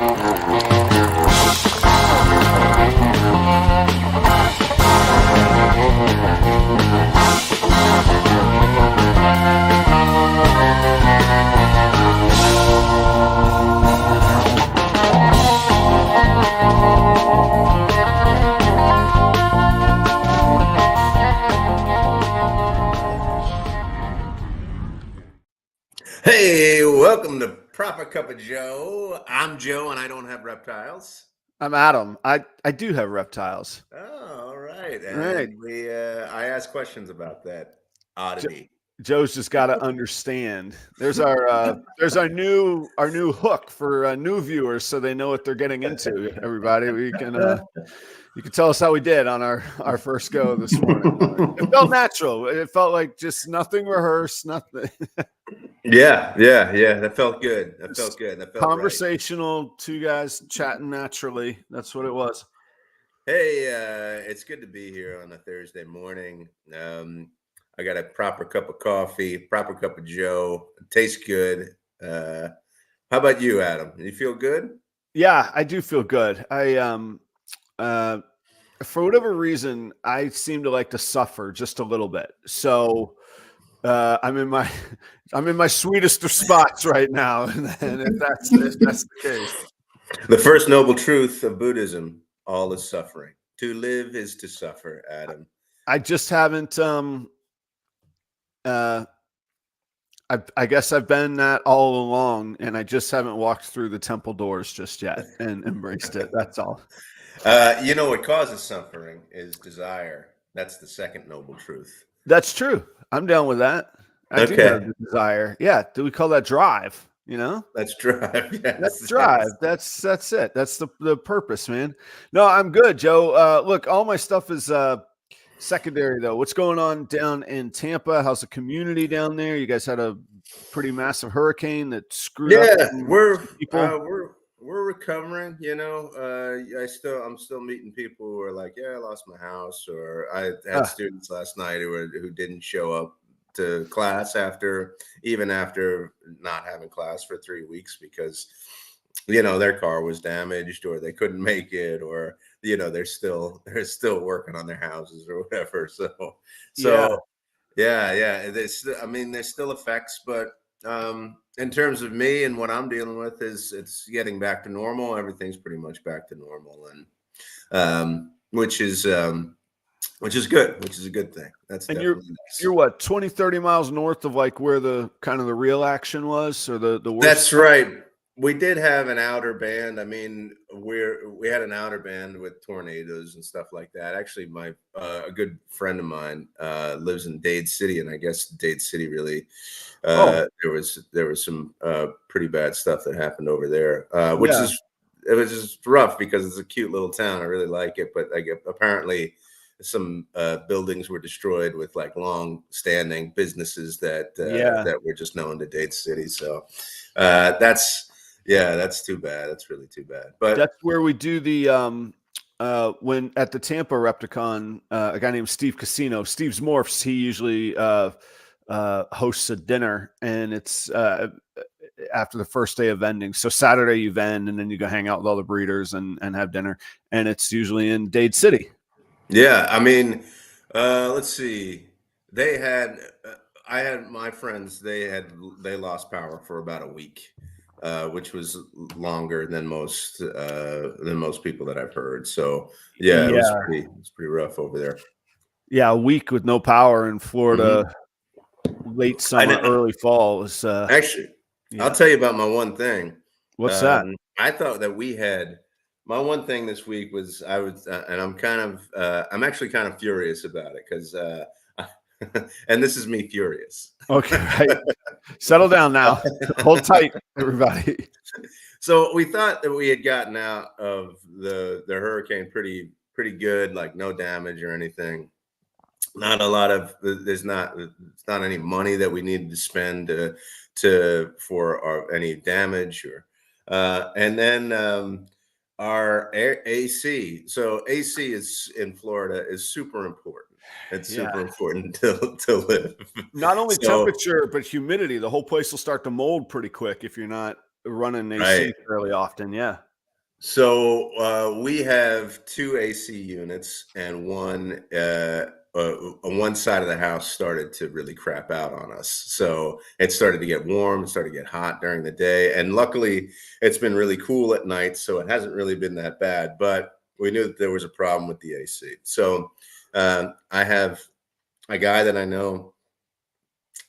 Hey, welcome to Proper Cup of Joe. I'm Joe, and I don't have reptiles. I'm Adam. I do have reptiles. Oh, all right. And Right. I asked questions about that oddity. Joe's just got to understand. There's our new hook for new viewers, so they know what they're getting into. Everybody, we can you can tell us how we did on our first go this morning. It felt natural. It felt like just nothing rehearsed, nothing. Yeah. That felt good. That felt Conversational, right. Two guys chatting naturally. That's what it was. Hey, it's good to be here on a Thursday morning. I got a proper cup of coffee, proper cup of Joe. It tastes good. How about you, Adam? You feel good? Yeah, I do feel good. For whatever reason, I seem to like to suffer just a little bit. So I'm in my sweetest of spots right now, and if that's the case. The first noble truth of Buddhism: all is suffering. To live is to suffer, Adam. I just haven't. I guess I've been that all along, and I just haven't walked through the temple doors just yet and embraced it. That's all. What causes suffering is desire. That's the second noble truth. That's true. I'm down with that. I do have the desire. Yeah. Do we call that drive? That's drive. Yes. That's drive. That's it. That's the purpose, man. No, I'm good, Joe. Look, all my stuff is secondary though. What's going on down in Tampa? How's the community down there? You guys had a pretty massive hurricane that screwed up. Yeah, we're recovering. I'm still meeting people who are like, yeah, I lost my house, or I had students last night who didn't show up to class after not having class for 3 weeks because their car was damaged, or they couldn't make it, or they're still working on their houses or whatever. There's still effects, but in terms of me and what I'm dealing with, it's getting back to normal. Everything's pretty much back to normal, and which is good, which is a good thing. That's and definitely nice. You're what, 20, 30 miles north of like where the kind of the real action was, or the worst? That's right. We did have an outer band. I mean, we had an outer band with tornadoes and stuff like that. Actually, a good friend of mine lives in Dade City, and I guess Dade City really there was some pretty bad stuff that happened over there, it was just rough because it's a cute little town. I really like it, but apparently some buildings were destroyed with like long-standing businesses that were just known to Dade City. So that's too bad. That's really too bad. But that's where we do the when at the Tampa Repticon, a guy named Steve Casino, Steve's Morphs, he usually hosts a dinner, and it's after the first day of vending. So Saturday you vend, and then you go hang out with all the breeders and have dinner, and it's usually in Dade City. Yeah, I mean, let's see. I had my friends. They lost power for about a week, which was longer than most people that I've heard. So it was pretty rough over there. Yeah, a week with no power in Florida, late summer, early fall is actually. Yeah. I'll tell you about my one thing. What's that? I thought that we had. My one thing this week was and I'm actually kind of furious about it because, and this is me furious. Okay, right. Settle down now. Hold tight, everybody. So we thought that we had gotten out of the hurricane pretty good, like no damage or anything. Not a lot of it's not any money that we needed to spend for any damage or, and then. Our AC. So AC is in Florida is super important. It's super important to live. Not only temperature, but humidity. The whole place will start to mold pretty quick if you're not running AC fairly often. Yeah. So we have two AC units, and on one side of the house started to really crap out on us. So it started to get warm, it started to get hot during the day, and luckily it's been really cool at night, so it hasn't really been that bad. But we knew that there was a problem with the AC. So I have a guy that I know.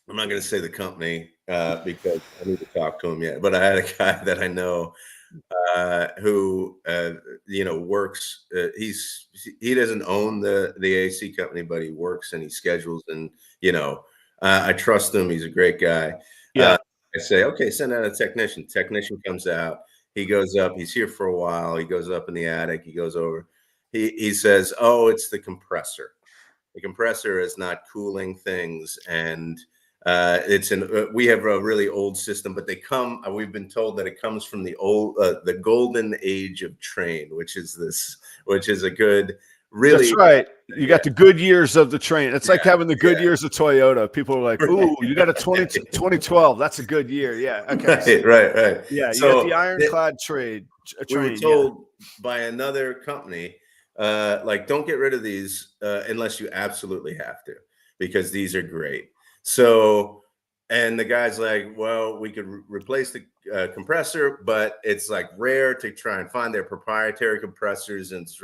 I'm not going to say the company because I need to talk to him yet. But I had a guy that I know who works. He doesn't own the AC company, but he works and he schedules, and I trust him. He's a great guy. Yeah. I say, okay, send out a technician. Technician comes out. He goes up. He's here for a while. He goes up in the attic. He goes over. He says, "Oh, it's the compressor. The compressor is not cooling things, and we have a really old system, but they come. We've been told that it comes from the golden age of train, which is a good, really." That's right. You got the good years of the train. It's like having the good years of Toyota. People are like, "Ooh, you got a 2012. That's a good year." Yeah. Okay. Right. Yeah. You got So the ironclad we were train. told by another company, like, don't get rid of these unless you absolutely have to, because these are great. So, and the guy's like, well, we could replace the compressor, but it's like rare to try and find their proprietary compressors, and it's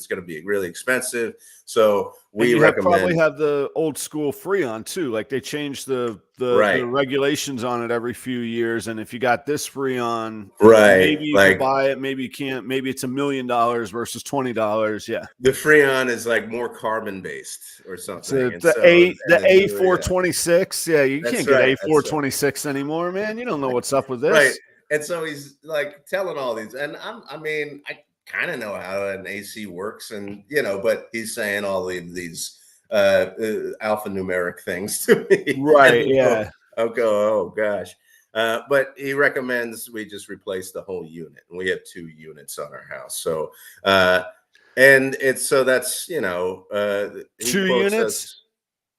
going to be really expensive. So And we you probably recommend. have the old school Freon too. Like they change the Right, regulations on it every few years. And if you got this Freon, right. maybe you could Like, buy it, maybe you can't. Maybe it's $1 million versus $20. Yeah. the Freon is like more carbon based or So something, and the so yeah, A426. Yeah, you that's can't get right. That's right. A426 anymore, man. You don't know what's up with Right. this. And so he's like telling all these, and I mean, I kind of know how an AC works, and but he's saying all these alphanumeric things to me, and Right. Yeah. I'll go, oh gosh. But he recommends we just replace the whole unit, and we have two units on our house. So, and it's so that's he 2 quotes units. us.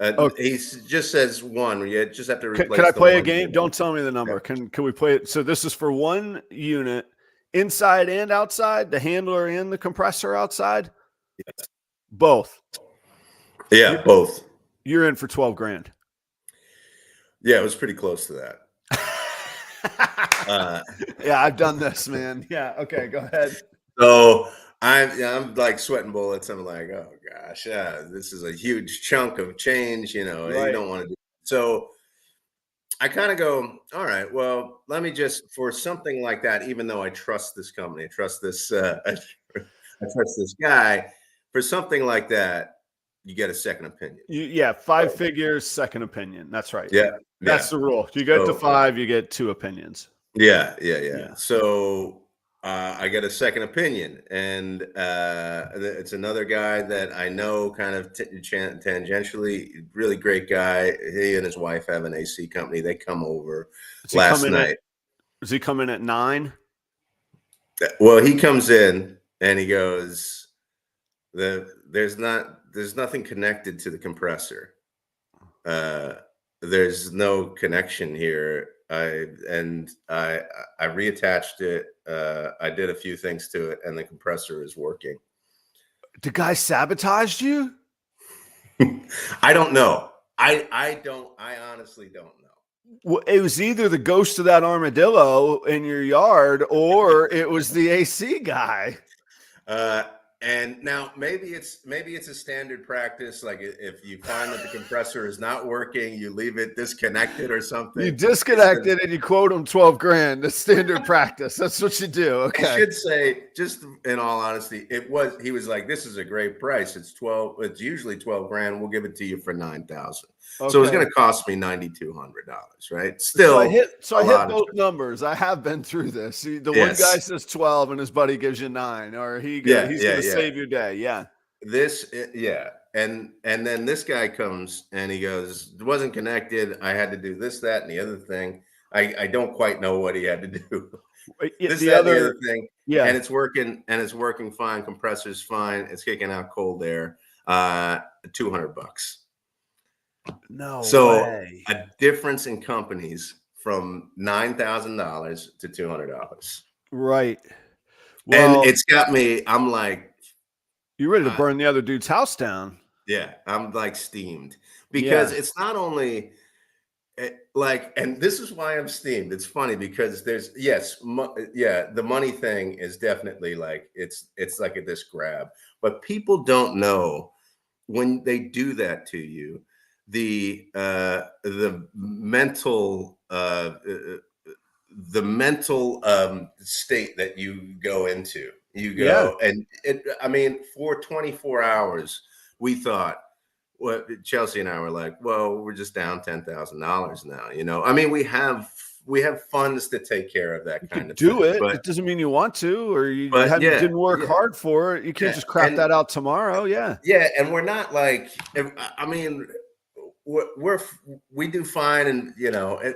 Okay. Just says one. You just have to Can I replace the play a one game? unit. Don't tell me the Yeah. number. Can we play it? So this is for one unit, inside and outside, the handler and the compressor outside, both. You're, Yeah, both. you're in for 12 grand. Yeah, it was pretty close to that. Uh, Yeah, I've done this, man. Yeah. Okay, go ahead. so I'm like sweating bullets. I'm like, oh gosh, yeah, this is a huge chunk of change. You Right. don't want to do. So I kind of go, all right, well, let me just, for something like that, even though I trust this company, I trust this, I trust this guy, for something like that, you get a second opinion. Yeah, 5 figures, second opinion. That's right. Yeah, That's yeah. the rule. You get to So 5, you get 2 opinions. yeah. Yeah. So I get a second opinion, and it's another guy that I know, kind of tangentially. Really great guy. He and his wife have an AC company. They come over Does he come last in at night. does he come in at 9? Well, he comes in and he goes, there's nothing connected to the compressor. Uh, there's no connection here. I reattached it. I did a few things to it, and the compressor is working. The guy sabotaged you? I don't know. I honestly don't know. Well, it was either the ghost of that armadillo in your yard or it was the AC guy. Uh, and now maybe it's a standard practice. Like, if you find that the compressor is not working, you leave it disconnected or You something. disconnected and you quote him 12 grand. That's standard practice. That's what you do. I Okay. should say, just in all honesty, he was like, this is a great price. It's usually 12 grand. We'll give it to you for 9,000. So it's Okay. going to cost me $9,200, right? So I Still a hit lot of. both numbers. I have been through this. The one guy Yes. says 12 and his buddy gives you 9, or he's Yeah. going to save your day. Yeah. Yeah. And then this guy comes and he goes, it wasn't connected. I had to do this, that, and the other thing. I don't quite know what he had to do. This, The that, and the other, other thing. yeah. And it's working fine. Compressor's fine. It's kicking out cold air. $200. No So way. a difference in companies from $9,000 to $200. Right. And Well, it's got me, I'm like, you're ready to uh, burn the other dude's house down. yeah, I'm like steamed because Yeah. it's not only like, and this is why I'm steamed. It's funny because there's, yes, yeah, the money thing is definitely like, it's like this grab, but people don't know when they do that to you, the mental the mental state that you go into. You Yeah. go and I mean, for 24 hours, we thought, what Chelsea and I were like, well, we're just down $10,000 now. I mean, we have funds to take care of You that kind could of do thing, it. It doesn't mean you want to, or you but yeah, didn't work yeah, hard for it. You can't yeah, just crap and that out tomorrow. Yeah. yeah, and we're not like, I mean, we're we do fine, and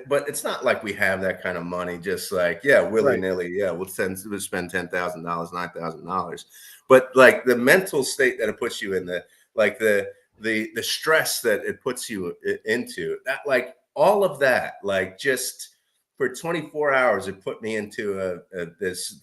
but it's not like we have that kind of money, just like, yeah, willy Right. nilly. Yeah, we'll spend $10,000, $9,000, but like the mental state that it puts you in, like the stress that it puts you into, that, like, all of that, like, just for 24 hours, it put me into this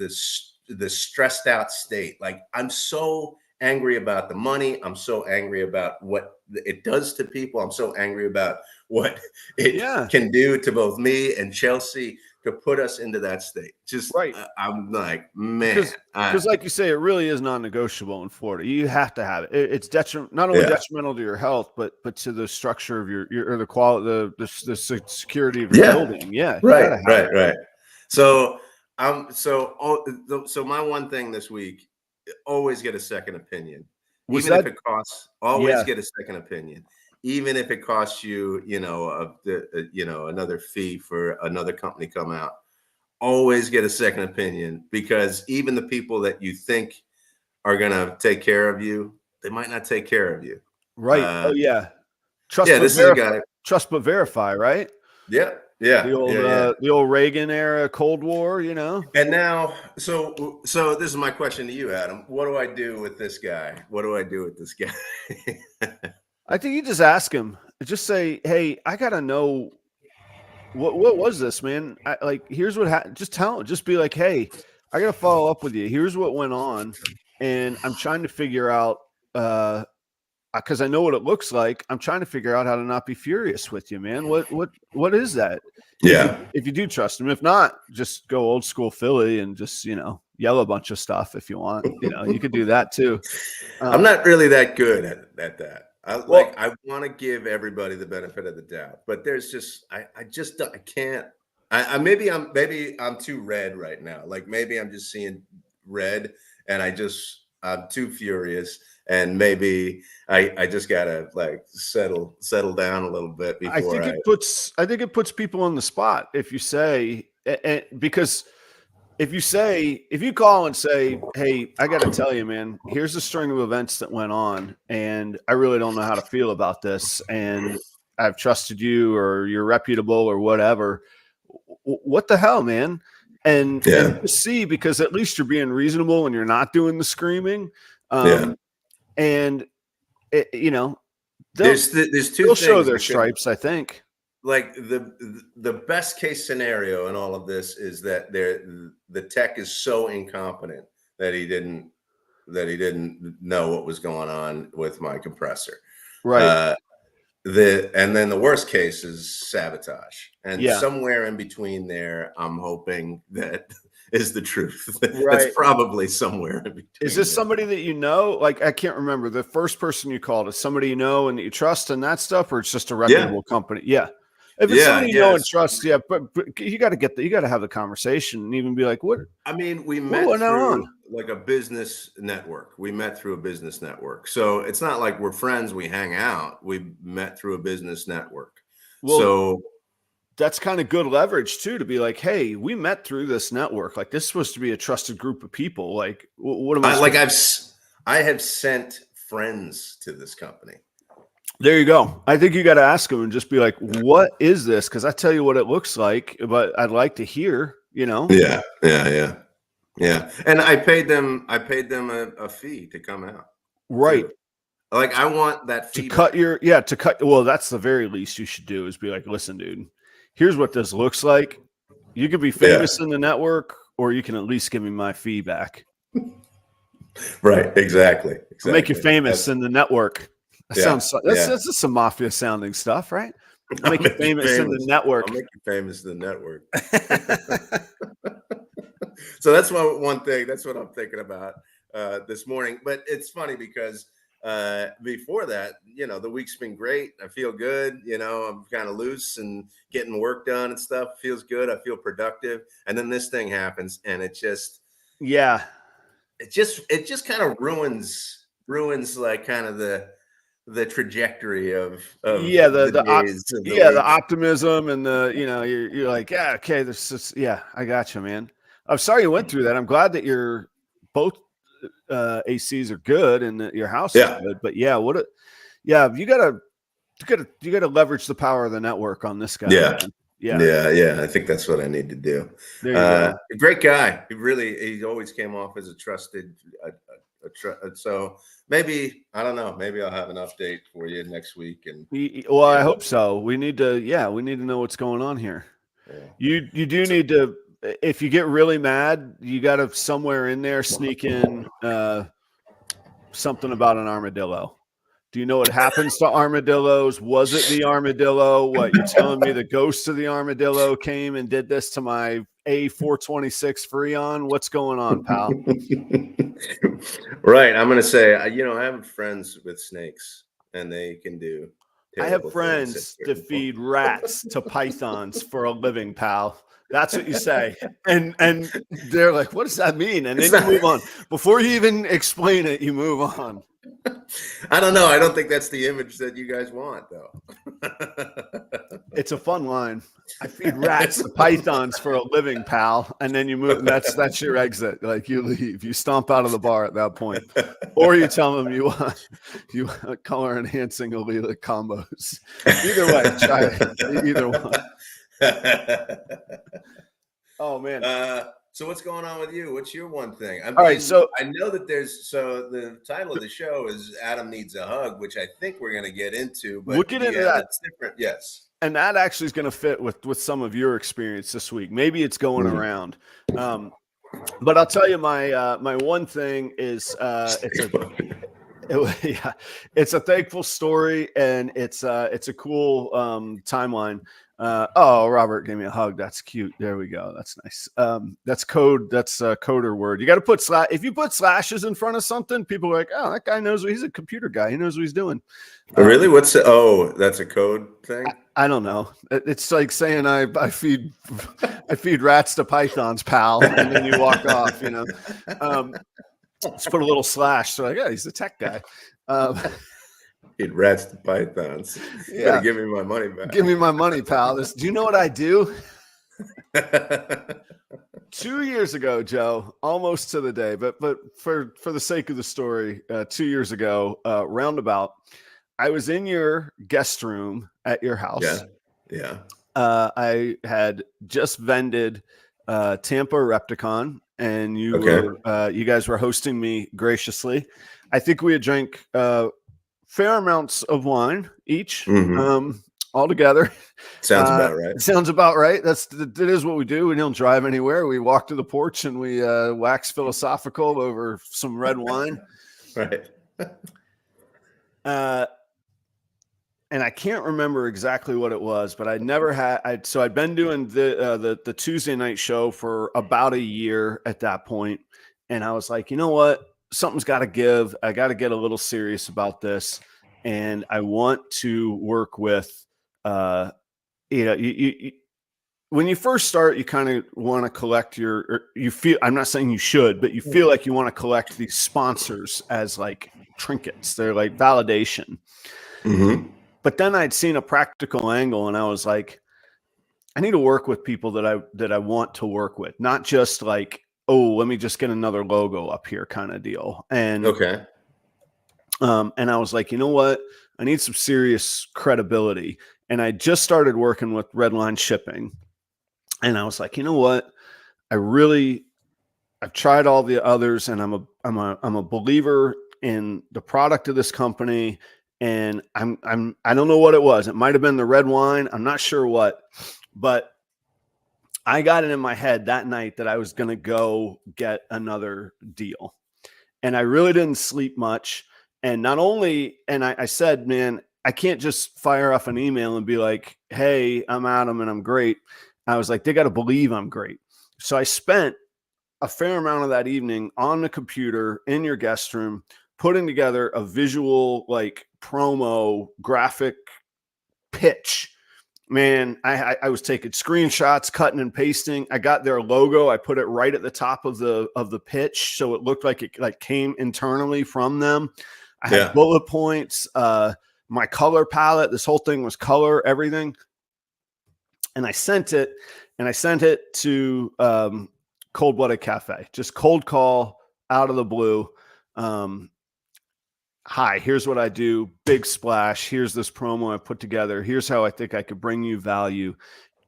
stressed out state. Like, I'm so angry about the money. I'm so angry about what it does to people. I'm so angry about what it Yeah. can do to both me and Chelsea to put us into that state. Just, Right. I'm like, man, Because like you say, it really is non-negotiable in Florida. You have to have it. It's not only yeah, detrimental to your health, but to the structure of your or the quality, the security of your yeah, building. Yeah, you got right, to have right, it. right. So so my one thing this week: always get a second opinion, Was even if that? it costs. Always Yeah. get a second opinion, even if it costs you, another fee for another company come out. Always get a second opinion, because even the people that you think are gonna take care of you, they might not take care of you. Right. Oh Uh, yeah. yeah, this is a guy. Trust but verify. Right. Yeah, yeah, yeah, yeah. The old Reagan era Cold War. You know. And now, so this is my question to you, Adam. What do I do with this guy? What do I do with this guy? I think you just ask him. Just say, "Hey, I gotta know what was this, man? Here's what happened." Just tell him. Just be like, "Hey, I gotta follow up with you. Here's what went on, and I'm trying to figure out because I know what it looks like. I'm trying to figure out how to not be furious with you, man. What is that? Yeah, If you do trust him, if not, just go old school Philly and just yell a bunch of stuff if you want. You could do that too. I'm Um, not really that good at that. well, I want to give everybody the benefit of the doubt, but there's just, I just I can't. Maybe I'm too red right now. Like, maybe I'm just seeing red, and I'm too furious, and maybe I just gotta, like, settle down a little bit before I think it puts people on the spot if you say, because if you call and say, "Hey, I got to tell you, man, here's a string of events that went on, and I really don't know how to feel about this, and I've trusted you, or you're reputable, or whatever. What the hell, man?" And Yeah, just see, because at least you're being reasonable and you're not doing the screaming. yeah. Um, and it, they'll There's two they'll show things their that could, stripes, I think. like, the best case scenario in all of this is that the tech is so incompetent that he didn't know what was going on with my compressor. Right. Uh, and then the worst case is sabotage, and Yeah. somewhere in between there, I'm hoping that is the truth. That's Right. probably somewhere in Is between this there. somebody that you know? Like, I can't remember the first person you called. Is somebody you know and that you trust and that stuff, or it's just a Yeah, reputable company? Yeah. If it's yeah, somebody you know and yes. trust, yeah, but you got to you got to have the conversation and even be like, I mean, we what met went on? through, like, a business network. We met through a business network. So it's not like we're friends, we hang out. We met through a business network. Well, So that's kind of good leverage too, to be like, hey, we met through this network. Like, this is supposed to be a trusted group of people. Like, what am I I like supposed to? I have sent friends to this company. There you go. I think you got to ask them and just be like, what is this? Because I tell you what it looks like, but I'd like to hear, Yeah, yeah, yeah, yeah. And I paid them a fee to come out Right. too. Like, I want that To cut feedback. well, that's the very least you should do, is be like, listen, dude, here's what this looks like. You could be Yeah, famous in the network, or you can at least give me my feedback. Right. Exactly. I'll make you Exactly. famous in the network. That Yeah. sounds that's Yeah. just some mafia sounding stuff, right? I'll I'll make you make you famous in the famous. I'll network. make you famous in the network. So that's one thing. That's what I'm thinking about this morning. But it's funny because before that, the week's been great. I feel good. I'm kind of loose and getting work done and stuff. Feels good. I feel productive. And then this thing happens, and Yeah. it just kind of ruins like kind of the trajectory of Yeah, the days of the the week. optimism and you're like, yeah, okay, this is I got you, man. I'm sorry you went through that. I'm glad that your both ACs are good and that your house is Yeah. good. But yeah, you gotta leverage the power of the network on this guy, Yeah. man. Yeah, Yeah. I think that's what I need to do. there you go. A great guy. He always came off as a trusted. So maybe I don't know. Maybe I'll have an update for you next week. And Well, I hope so. We need to know what's going on here. yeah. You do need to, if you get really mad, you got to somewhere in there sneak in something about an armadillo. Do you know what happens to armadillos? Was it the armadillo? What you're telling me? The ghost of the armadillo came and did this to my A426 Freon? What's going on, pal? Right. I'm going to say, I have friends with snakes, and they can do I have terrible things at friends that certain feed points. rats to pythons for a living, pal. That's what you say. And they're like, what does that mean? And then you move on. Before you even explain it, you move on. I don't know. I don't think that's the image that you guys want, though. It's a fun line. I feed rats to pythons for a living, pal. And then you move. And that's your exit. Like you leave. You stomp out of the bar at that point. Or you tell them you want color enhancing allelic combos. Either way, try it. Either one. Oh man. So what's going on with you? What's your one thing? All right. So I know that the title of the show is Adam Needs a Hug, which I think we're going to get into, but we'll get into that. It's different. Yes. And that actually is going to fit with some of your experience this week. Maybe it's going around. But I'll tell you my one thing is it's a thankful story, and it's a cool timeline. Robert gave me a hug. That's cute. There we go. That's nice. That's code. That's a coder word. You got to put if you put slashes in front of something, people are like, oh, that guy knows. He's a computer guy. He knows what he's doing. Really? That's a code thing? I don't know. It's like saying I feed rats to pythons, pal, and then you walk off. Just put a little slash. So like, yeah, he's a tech guy. Feed rats to pythons. You gotta give me my money back. Give me my money, pal. Do you know what I do? 2 years ago, Joe, almost to the day, but for the sake of the story, 2 years ago, roundabout, I was in your guest room at your house. Yeah. I had just vended Tampa Repticon, and you guys were hosting me graciously. I think we had drank fair amounts of wine each, all together. Sounds about right. Sounds about right. That is what we do. We don't drive anywhere. We walk to the porch and we wax philosophical over some red wine. Right. And I can't remember exactly what it was, but I'd never had. I'd been doing the Tuesday night show for about a year at that point, and I was like, you know what, something's got to give. I got to get a little serious about this, and I want to work with. You when you first start, you kind of want to collect you feel. I'm not saying you should, but you feel like you want to collect these sponsors as like trinkets. They're like validation. Mm-hmm. But then I'd seen a practical angle, and I was like, I need to work with people that I want to work with, not just like, oh, let me just get another logo up here kind of deal. And and I was like, you know what? I need some serious credibility. And I just started working with Redline Shipping, and I was like, you know what? I've tried all the others, and I'm a believer in the product of this company. And I don't know what it was. It might've been the red wine. I'm not sure what, but I got it in my head that night that I was going to go get another deal. and I really didn't sleep much. And not only, and I said, man, I can't just fire off an email and be like, hey, I'm Adam and I'm great. I was like, they got to believe I'm great. So I spent a fair amount of that evening on the computer in your guest room, putting together a visual, like promo graphic pitch. Man, I was taking screenshots, cutting and pasting. I got their logo. I put it right at the top of the pitch, so it looked like it like came internally from them. I had bullet points, my color palette. This whole thing was color, everything. And I sent it to Cold Blooded Cafe. Just cold call out of the blue. Hi, here's what I do. Big splash. Here's this promo I put together. Here's how I think I could bring you value.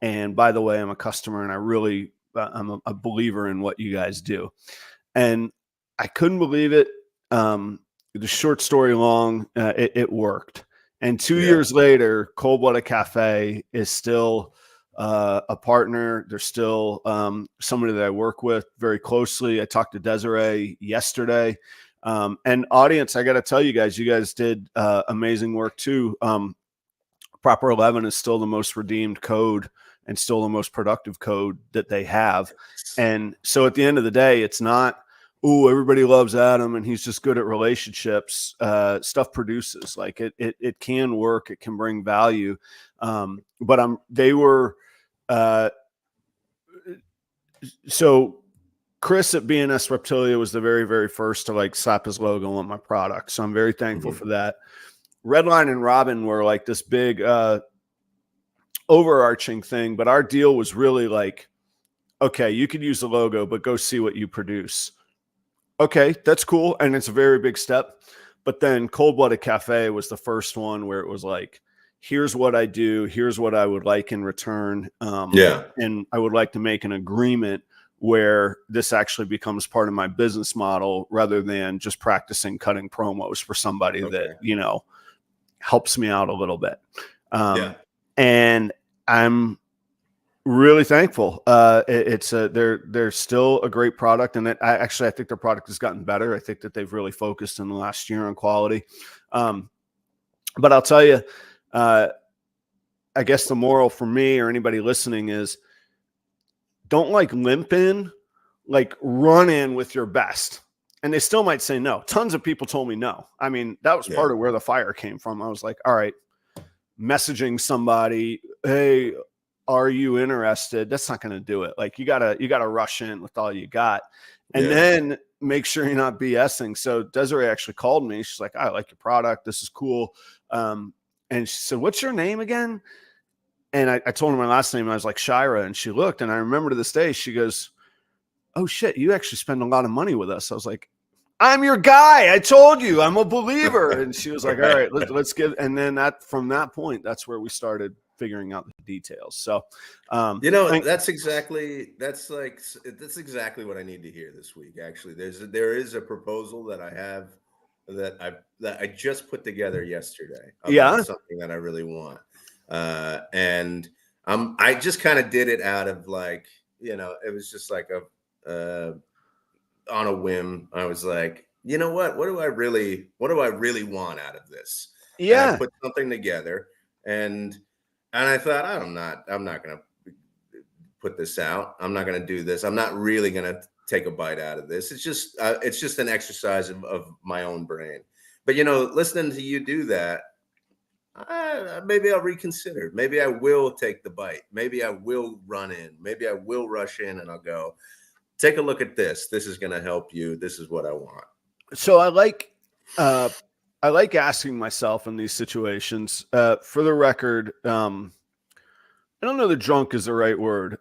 And by the way, I'm a customer and I'm a believer in what you guys do. And I couldn't believe it. The short story long, it worked. And 2 years later, Cold Blooded Cafe is still a partner. They're still somebody that I work with very closely. I talked to Desiree yesterday. And audience, I got to tell you guys did amazing work too. Proper 11 is still the most redeemed code and still the most productive code that they have. And so at the end of the day, it's not, oh, everybody loves Adam and he's just good at relationships. Stuff produces, like it can work. It can bring value. But they were, so Chris at BNS Reptilia was the very, very first to like slap his logo on my product. So I'm very thankful for that. Redline and Robin were like this big overarching thing, but our deal was really like, okay, you could use the logo, but go see what you produce. Okay, that's cool. And it's a very big step. But then Cold Blooded Cafe was the first one where it was like, here's what I do. Here's what I would like in return. And I would like to make an agreement where this actually becomes part of my business model rather than just practicing cutting promos for somebody that, you know, helps me out a little bit. And I'm really thankful. They're still a great product. And I think their product has gotten better. I think that they've really focused in the last year on quality. But I'll tell you, I guess the moral for me or anybody listening is, don't like limp in, like run in with your best. And they still might say no. Tons of people told me no. I mean, that was part of where the fire came from. I was like, all right, messaging somebody, hey, are you interested? That's not going to do it. Like you gotta rush in with all you got and then make sure you're not BSing. So Desiree actually called me. She's like, I like your product. This is cool. And she said, what's your name again? And I told her my last name. I was like, Shira. And she looked, and I remember to this day, she goes, oh shit, you actually spend a lot of money with us. I was like, I'm your guy. I told you I'm a believer. And she was like, all right, let's give. And then from that point, that's where we started figuring out the details. So, that's exactly what I need to hear this week. Actually, there is a proposal that I have that I just put together yesterday. Something that I really want. And I just kind of did it out of like, it was just like on a whim. I was like, you know what do I really want out of this? And I put something together and I thought, I'm not going to put this out. I'm not going to do this. I'm not really going to take a bite out of this. It's just an exercise of my own brain. But, listening to you do that, maybe I'll reconsider. Maybe I will take the bite. Maybe I will run in. Maybe I will rush in and I'll go, take a look at this. This is going to help you. This is what I want. So I like asking myself in these situations, for the record, I don't know that drunk is the right word.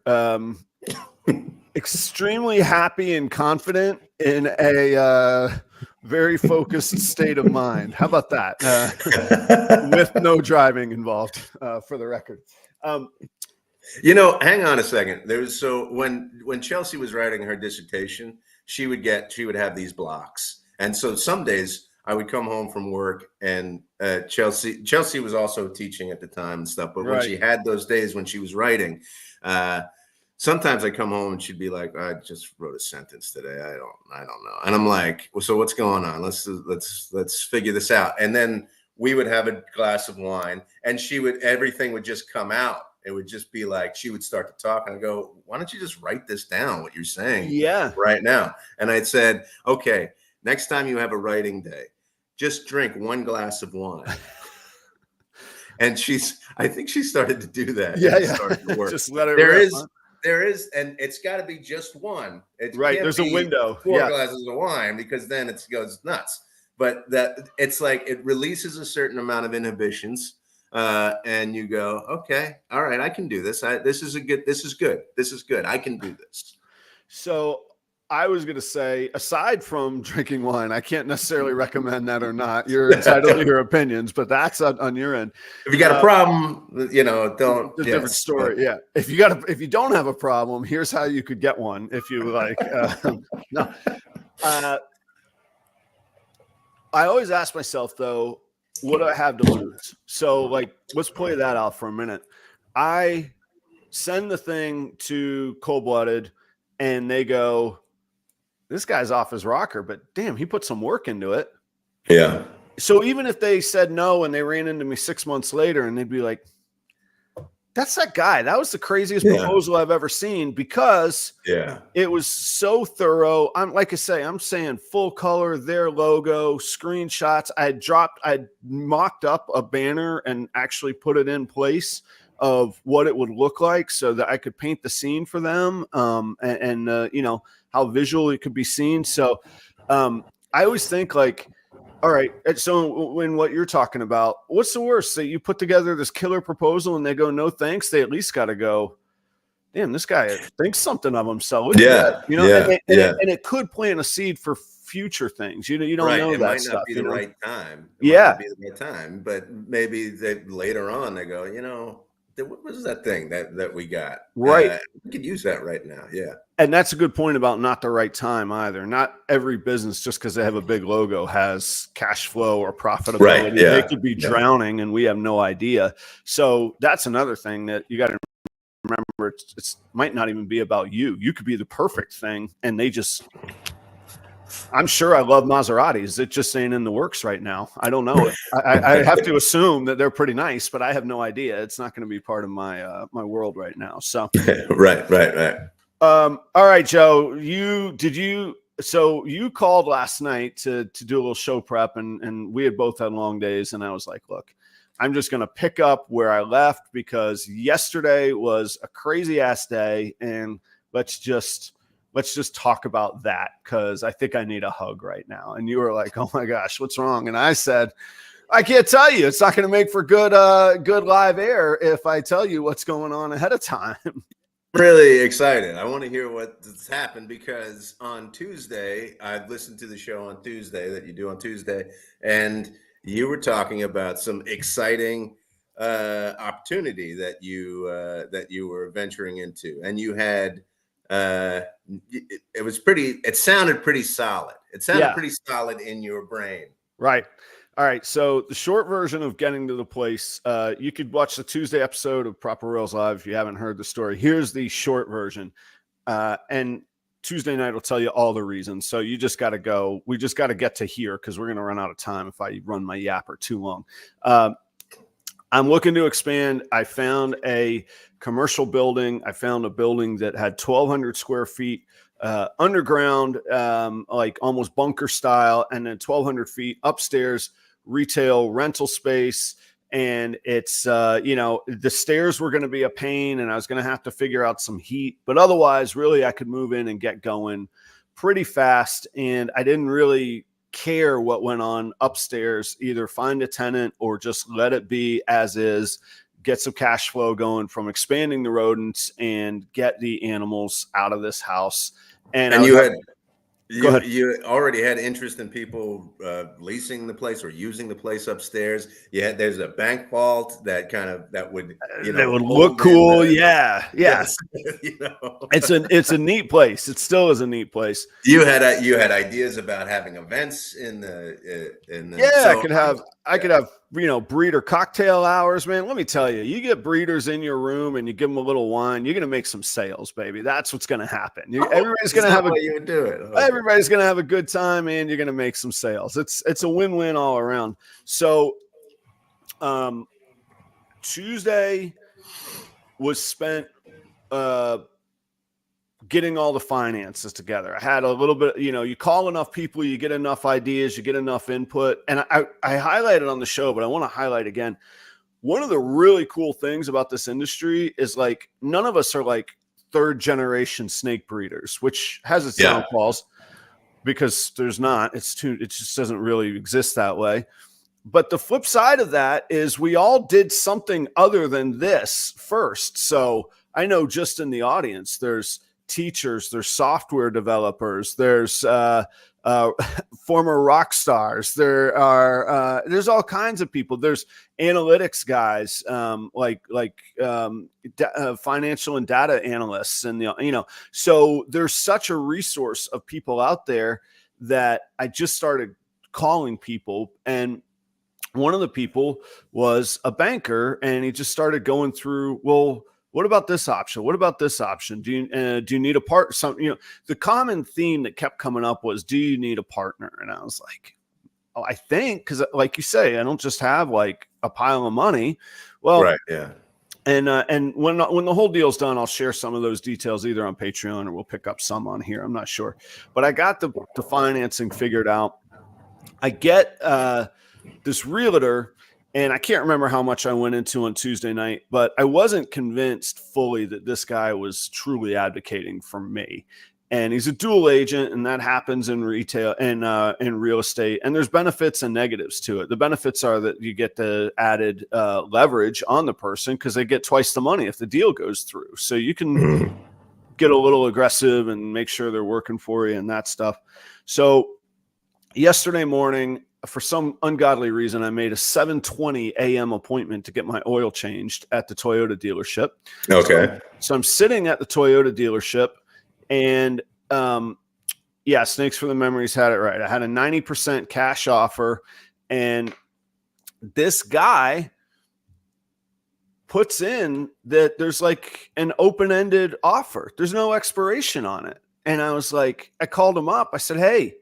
Extremely happy and confident in a very focused state of mind. How about that? With no driving involved, for the record. Hang on a second. When Chelsea was writing her dissertation, she would have these blocks. And so some days I would come home from work and Chelsea was also teaching at the time and stuff. But when she had those days when she was writing, sometimes I come home and she'd be like, I just wrote a sentence today. I don't know. And I'm like, well, so what's going on? Let's figure this out. And then we would have a glass of wine and everything would just come out. It would just be like, she would start to talk and I go, why don't you just write this down, what you're saying right now? And I said, okay, next time you have a writing day, just drink one glass of wine. And I think she started to do that. Yeah. Started to work. Just let it There rip, is, and it's got to be just one. Right. There's a window. 4 glasses of wine, because then it goes nuts. But it's like it releases a certain amount of inhibitions, and you go, okay, all right, I can do this. This is good. I can do this. So I was going to say, aside from drinking wine, I can't necessarily recommend that or not. You're entitled to your opinions, but that's on your end. If you got a problem, don't. It's a different story. Yeah. If you don't have a problem, here's how you could get one. If you like, no. I always ask myself though, what do I have to lose? So like, let's play that out for a minute. I send the thing to Cold Blooded and they go, this guy's off his rocker, but damn, he put some work into it. Yeah. So even if they said no and they ran into me 6 months later and they'd be like, that's that guy. That was the craziest proposal I've ever seen, because it was so thorough. I'm saying full color, their logo, screenshots. I mocked up a banner and actually put it in place of what it would look like so that I could paint the scene for them. And how visual it could be seen. So I always think like, all right, so when what you're talking about, what's the worst? That you put together this killer proposal and they go, no thanks. They at least got to go, damn, this guy thinks something of himself. And it could plant a seed for future things. You don't know that stuff. It might not be the right time. It might not be the right time, but maybe later on they go, what was that thing that we got? Right. We could use that right now. Yeah. And that's a good point about not the right time either. Not every business, just because they have a big logo, has cash flow or profitability. Right. Yeah. They could be drowning and we have no idea. So that's another thing that you got to remember. It might not even be about you. You could be the perfect thing. And I'm sure I love Maseratis. It just ain't in the works right now. I don't know. I have to assume that they're pretty nice, but I have no idea. It's not going to be part of my my world right now. So right. All right, Joe. So you called last night to do a little show prep, and we had both had long days, and I was like, look, I'm just going to pick up where I left, because yesterday was a crazy ass day, and let's just talk about that, because I think I need a hug right now. And you were like, oh my gosh, what's wrong? And I said, I can't tell you. It's not going to make for good live air if I tell you what's going on ahead of time. Really excited. I want to hear what's happened, because on Tuesday, I listened to the show on Tuesday that you do on Tuesday, and you were talking about some exciting opportunity that you were venturing into, and you had it sounded pretty solid. It sounded pretty solid in your brain. Right. All right. So the short version of getting to the place, you could watch the Tuesday episode of Proper Royals Live if you haven't heard the story. Here's the short version. And Tuesday night will tell you all the reasons. So you just got to go. We just got to get to here, because we're going to run out of time if I run my yapper too long. I'm looking to expand. I found a commercial building. I found a building that had 1,200 square feet underground, like almost bunker style, and then 1,200 feet upstairs, retail rental space. And it's, the stairs were going to be a pain, and I was going to have to figure out some heat, but otherwise really I could move in and get going pretty fast. And I didn't really care what went on upstairs, either find a tenant or just let it be as is, get some cash flow going from expanding the rodents and get the animals out of this house. And you already had interest in people leasing the place or using the place upstairs. There's a bank vault that would look cool. Yes. It's a neat place. It still is a neat place. You had ideas about having events in the I could have breeder cocktail hours, man. Let me tell you, you get breeders in your room and you give them a little wine, you're going to make some sales, baby. That's what's going to happen. Everybody's going to have you do it. Okay. Everybody's going to have a good time, and you're going to make some sales. It's a win-win all around. So, Tuesday was spent, getting all the finances together. I had a little bit, you call enough people, you get enough ideas, you get enough input. And I highlighted on the show, but I want to highlight again. One of the really cool things about this industry is like, none of us are like third generation snake breeders, which has its downfalls because there's not, it just doesn't really exist that way. But the flip side of that is we all did something other than this first. So I know just in the audience, there's teachers, there's software developers, there's former rock stars, there's all kinds of people. There's analytics guys, financial and data analysts, and so there's such a resource of people out there that I just started calling people. And one of the people was a banker, and he just started going through, well, what about this option? What about this option? Do you need a partner? The common theme that kept coming up was, do you need a partner? And I was like, oh, I think, because like you say, I don't just have like a pile of money. Well, right, yeah. And when the whole deal's done, I'll share some of those details either on Patreon or we'll pick up some on here. I'm not sure, but I got the financing figured out. I get this realtor. And I can't remember how much I went into on Tuesday night, but I wasn't convinced fully that this guy was truly advocating for me. And he's a dual agent, and that happens in retail and in real estate. And there's benefits and negatives to it. The benefits are that you get the added leverage on the person because they get twice the money if the deal goes through. So you can get a little aggressive and make sure they're working for you and that stuff. So yesterday morning, for some ungodly reason, I made a 7:20 a.m. appointment to get my oil changed at the Toyota dealership. Okay. So I'm sitting at the Toyota dealership, and Snakes for the Memories had it right. I had a 90% cash offer, and this guy puts in that there's like an open-ended offer. There's no expiration on it. And I was like, I called him up. I said, hey,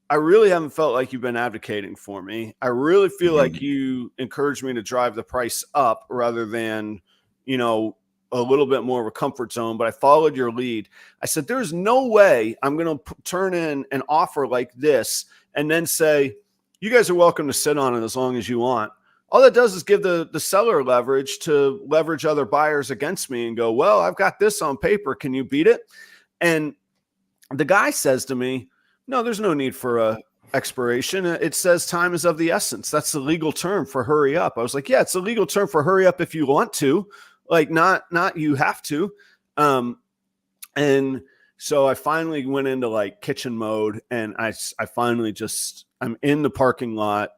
I really haven't felt like you've been advocating for me. I really feel like you encouraged me to drive the price up rather than, a little bit more of a comfort zone, but I followed your lead. I said, there's no way I'm going to turn in an offer like this and then say, you guys are welcome to sit on it as long as you want. All that does is give the seller leverage to leverage other buyers against me and go, well, I've got this on paper. Can you beat it? And the guy says to me, no, there's no need for a expiration. It says time is of the essence. That's the legal term for hurry up. I was like, yeah, it's a legal term for hurry up if you want to, like not you have to. And so I finally went into like kitchen mode, and I finally I'm in the parking lot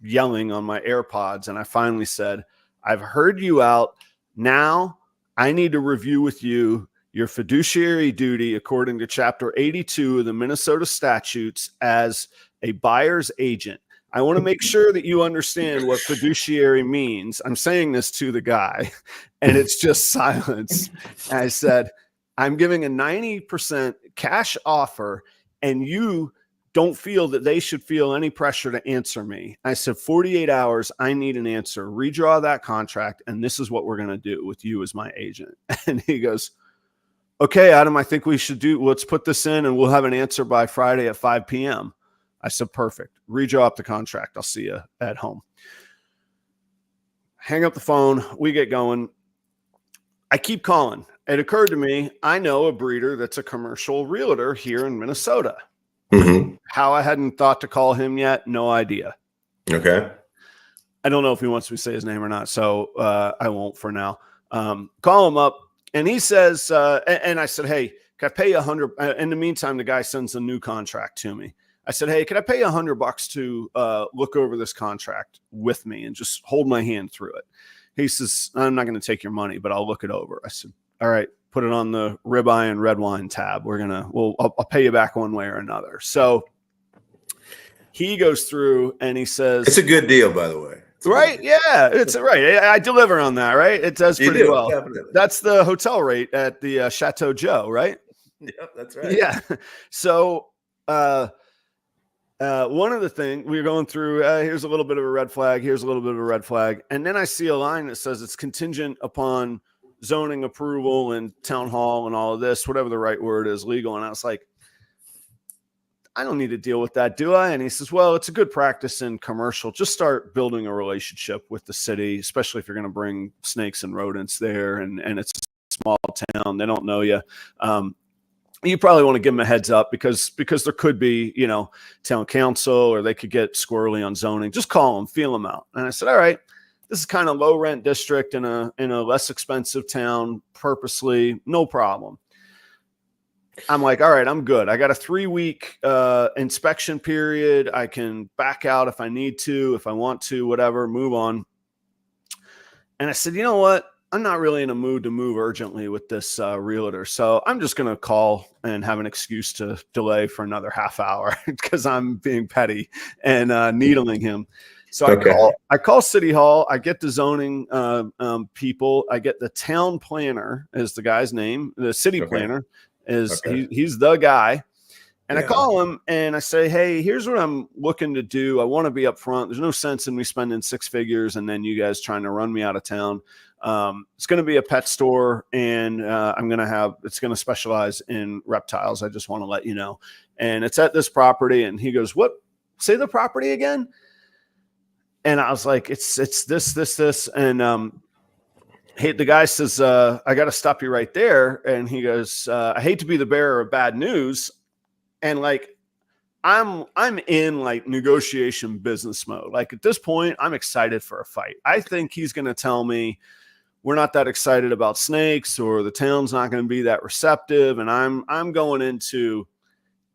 yelling on my AirPods. And I finally said, I've heard you out. Now I need to review with you your fiduciary duty according to Chapter 82 of the Minnesota statutes as a buyer's agent. I want to make sure that you understand what fiduciary means. I'm saying this to the guy, and it's just silence. And I said, I'm giving a 90% cash offer, and you don't feel that they should feel any pressure to answer me. I said, 48 hours, I need an answer. Redraw that contract, and this is what we're going to do with you as my agent. And he goes, okay, Adam, I think we should let's put this in and we'll have an answer by Friday at 5 p.m. I said, perfect. Redraw up the contract. I'll see you at home. Hang up the phone. We get going. I keep calling. It occurred to me, I know a breeder that's a commercial realtor here in Minnesota. Mm-hmm. How I hadn't thought to call him yet, no idea. Okay. I don't know if he wants me to say his name or not, so I won't for now. Call him up. And he says, and I said, hey, can I pay you $100? In the meantime, the guy sends a new contract to me. I said, hey, can I pay you $100 to look over this contract with me and just hold my hand through it? He says, I'm not going to take your money, but I'll look it over. I said, all right, put it on the ribeye and red wine tab. I'll pay you back one way or another. So he goes through and he says, it's a good deal, by the way. Right? Yeah, it's right. I deliver on that, right? It does pretty well. Definitely. That's the hotel rate at the Chateau Joe, right? Yep, that's right. Yeah. So, one of the things we were going through, here's a little bit of a red flag. Here's a little bit of a red flag. And then I see a line that says it's contingent upon zoning approval and town hall and all of this, whatever the right word is, legal. And I was like, I don't need to deal with that, do I? And he says, well, it's a good practice in commercial. Just start building a relationship with the city, especially if you're going to bring snakes and rodents there. And it's a small town. They don't know you. You probably want to give them a heads up because there could be, town council, or they could get squirrely on zoning. Just call them, feel them out. And I said, all right, this is kind of low rent district in a less expensive town, purposely, no problem. I'm like, all right, I'm good. I got a 3-week inspection period. I can back out if I need to, if I want to, whatever, move on. And I said, you know what? I'm not really in a mood to move urgently with this realtor. So I'm just going to call and have an excuse to delay for another half hour because I'm being petty and needling him. So I call City Hall. I get the zoning people. I get the town planner is the guy's name. The city planner is he's the guy. And I call him and I say, hey, here's what I'm looking to do. I want to be up front. There's no sense in me spending 6 figures and then you guys trying to run me out of town. It's going to be a pet store and it's going to specialize in reptiles. I just want to let you know. And it's at this property. And he goes, what? Say the property again? And I was like, it's this. And hey, the guy says, I got to stop you right there. And he goes, I hate to be the bearer of bad news. And like, I'm in like negotiation business mode. Like at this point, I'm excited for a fight. I think he's going to tell me we're not that excited about snakes, or the town's not going to be that receptive. And I'm going into,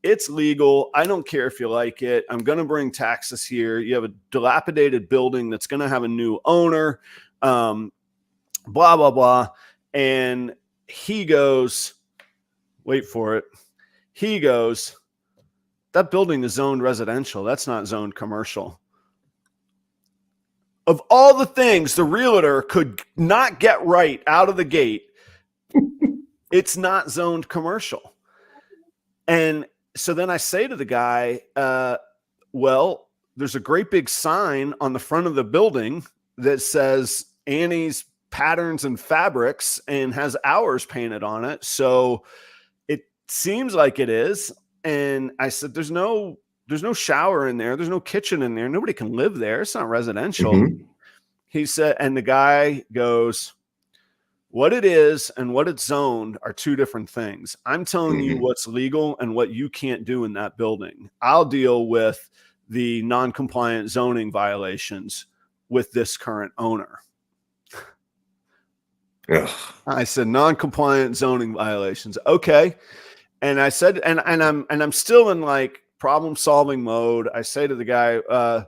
it's legal. I don't care if you like it. I'm going to bring taxes here. You have a dilapidated building that's going to have a new owner, blah, blah, blah. And he goes, wait for it. He goes, that building is zoned residential. That's not zoned commercial. Of all the things the realtor could not get right out of the gate, it's not zoned commercial. And so then I say to the guy, well, there's a great big sign on the front of the building that says Annie's Patterns and Fabrics and has hours painted on it. So it seems like it is. And I said, there's no shower in there. There's no kitchen in there. Nobody can live there. It's not residential. Mm-hmm. He said, and the guy goes, what it is and what it's zoned are two different things. I'm telling you what's legal and what you can't do in that building. I'll deal with the non-compliant zoning violations with this current owner. Ugh. I said, non-compliant zoning violations. Okay. And I said, and I'm still in like problem solving mode. I say to the guy, well,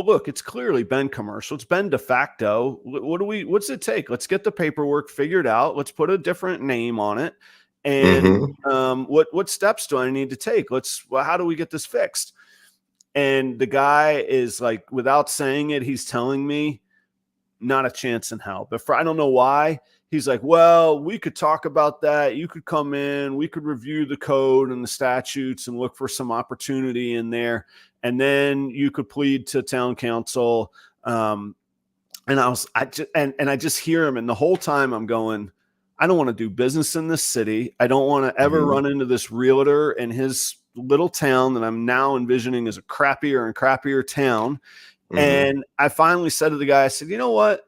look, it's clearly been commercial. It's been de facto. What's it take? Let's get the paperwork figured out. Let's put a different name on it. And what steps do I need to take? How do we get this fixed? And the guy is like, without saying it, he's telling me not a chance in hell. But I don't know why. He's like, well, we could talk about that. You could come in. We could review the code and the statutes and look for some opportunity in there. And then you could plead to town council. And I just hear him. And the whole time I'm going, I don't want to do business in this city. I don't want to ever run into this realtor in his little town that I'm now envisioning as a crappier and crappier town. And I finally said to the guy, I said, you know what?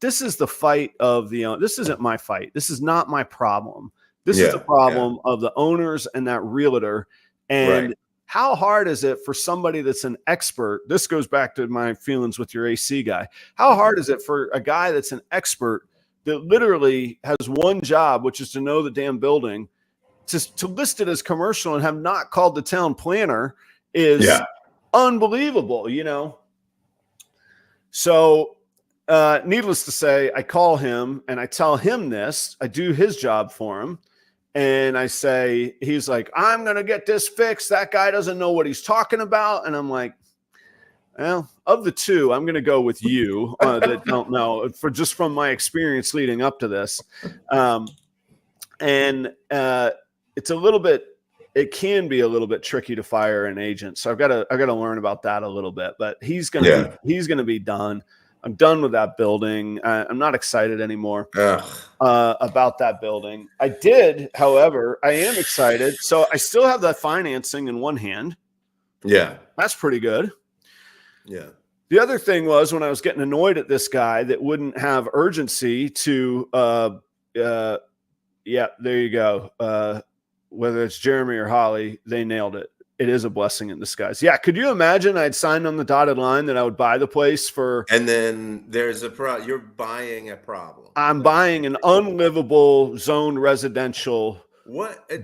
This is the fight of this isn't my fight. This is not my problem. This is the problem of the owners and that realtor. And how hard is it for somebody that's an expert? This goes back to my feelings with your AC guy. How hard is it for a guy that's an expert that literally has one job, which is to know the damn building, to list it as commercial and have not called the town planner is unbelievable, So needless to say, I call him and I tell him this. I do his job for him. And I say, he's like, I'm going to get this fixed. That guy doesn't know what he's talking about. And I'm like, well, of the two, I'm going to go with you that don't know, for just from my experience leading up to this. It's a little bit, it can be a little bit tricky to fire an agent. So I've got to learn about that a little bit, but he's going to be done. I'm done with that building. I'm not excited anymore about that building. I did, however, I am excited. So I still have that financing in one hand. Yeah. That's pretty good. Yeah. The other thing was when I was getting annoyed at this guy that wouldn't have urgency to, yeah, there you go. Whether it's Jeremy or Holly, they nailed it. It is a blessing in disguise. Yeah. Could you imagine I'd signed on the dotted line that I would buy the place for, and then there's you're buying a problem. I'm buying an unlivable zoned residential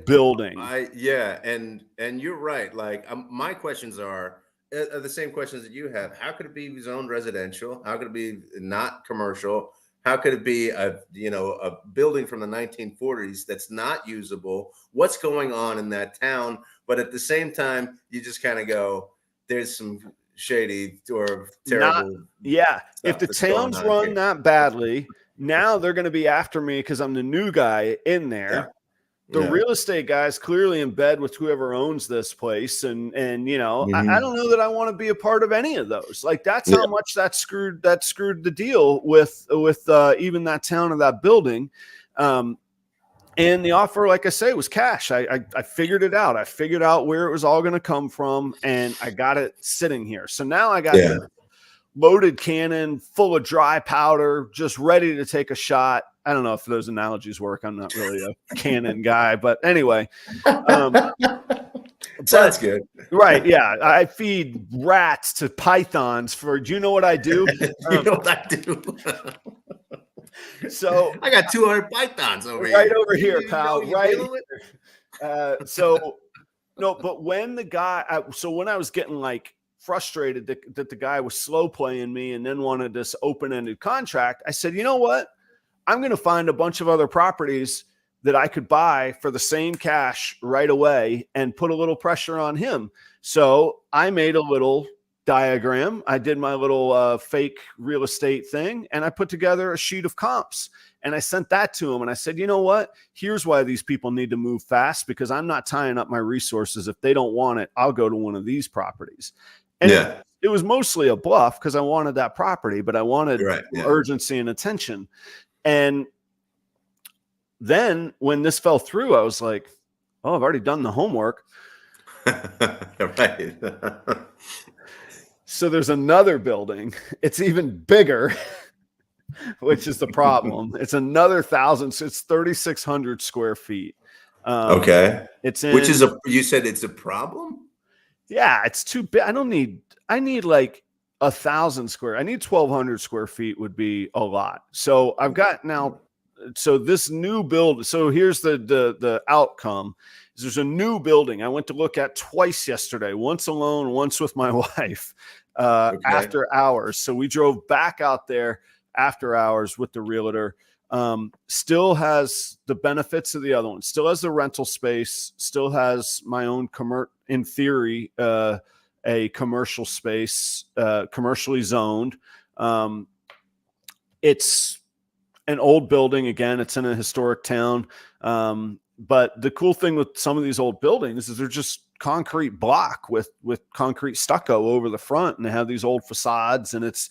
building. Yeah. And you're right. Like my questions are the same questions that you have. How could it be zoned residential? How could it be not commercial? How could it be a building from the 1940s that's not usable? What's going on in that town? But at the same time, you just kind of go, there's some shady or terrible. If the town's run that badly, now they're going to be after me because I'm the new guy in there. Yeah. The real estate guy's clearly in bed with whoever owns this place. And I don't know that I want to be a part of any of those. Like that's how much that screwed the deal with even that town or that building. And the offer, like I say, was cash. I figured it out. I figured out where it was all going to come from and I got it sitting here. So now I got the loaded cannon full of dry powder, just ready to take a shot. I don't know if those analogies work. I'm not really a cannon guy, but anyway. Sounds good. Right. Yeah. I feed rats to pythons do you know what I do? You know what I do? So I got 200 pythons over here. Right over here, pal. Right. But when the guy, when I was getting like frustrated that the guy was slow playing me and then wanted this open-ended contract, I said, you know what? I'm going to find a bunch of other properties that I could buy for the same cash right away and put a little pressure on him. So I made a little diagram. I did my little fake real estate thing and I put together a sheet of comps and I sent that to him. And I said, you know what? Here's why these people need to move fast because I'm not tying up my resources. If they don't want it, I'll go to one of these properties. And it was mostly a bluff because I wanted that property, but I wanted urgency and attention. And then when this fell through, I was like, oh, I've already done the homework. Right. So there's another building. It's even bigger, which is the problem. It's another 1,000. So it's 3,600 square feet. Okay. It's you said it's a problem? Yeah, it's too big. I need like 1,000 square. I need 1,200 square feet would be a lot. So I've got now. So this new build. So here's the outcome. Is there's a new building I went to look at twice yesterday. Once alone, once with my wife. After hours. So we drove back out there after hours with the realtor. Still has the benefits of the other one. Still has the rental space. Still has my own in theory. A commercial space, commercially zoned. It's an old building. Again, it's in a historic town. But the cool thing with some of these old buildings is they're just concrete block with concrete stucco over the front. And they have these old facades and it's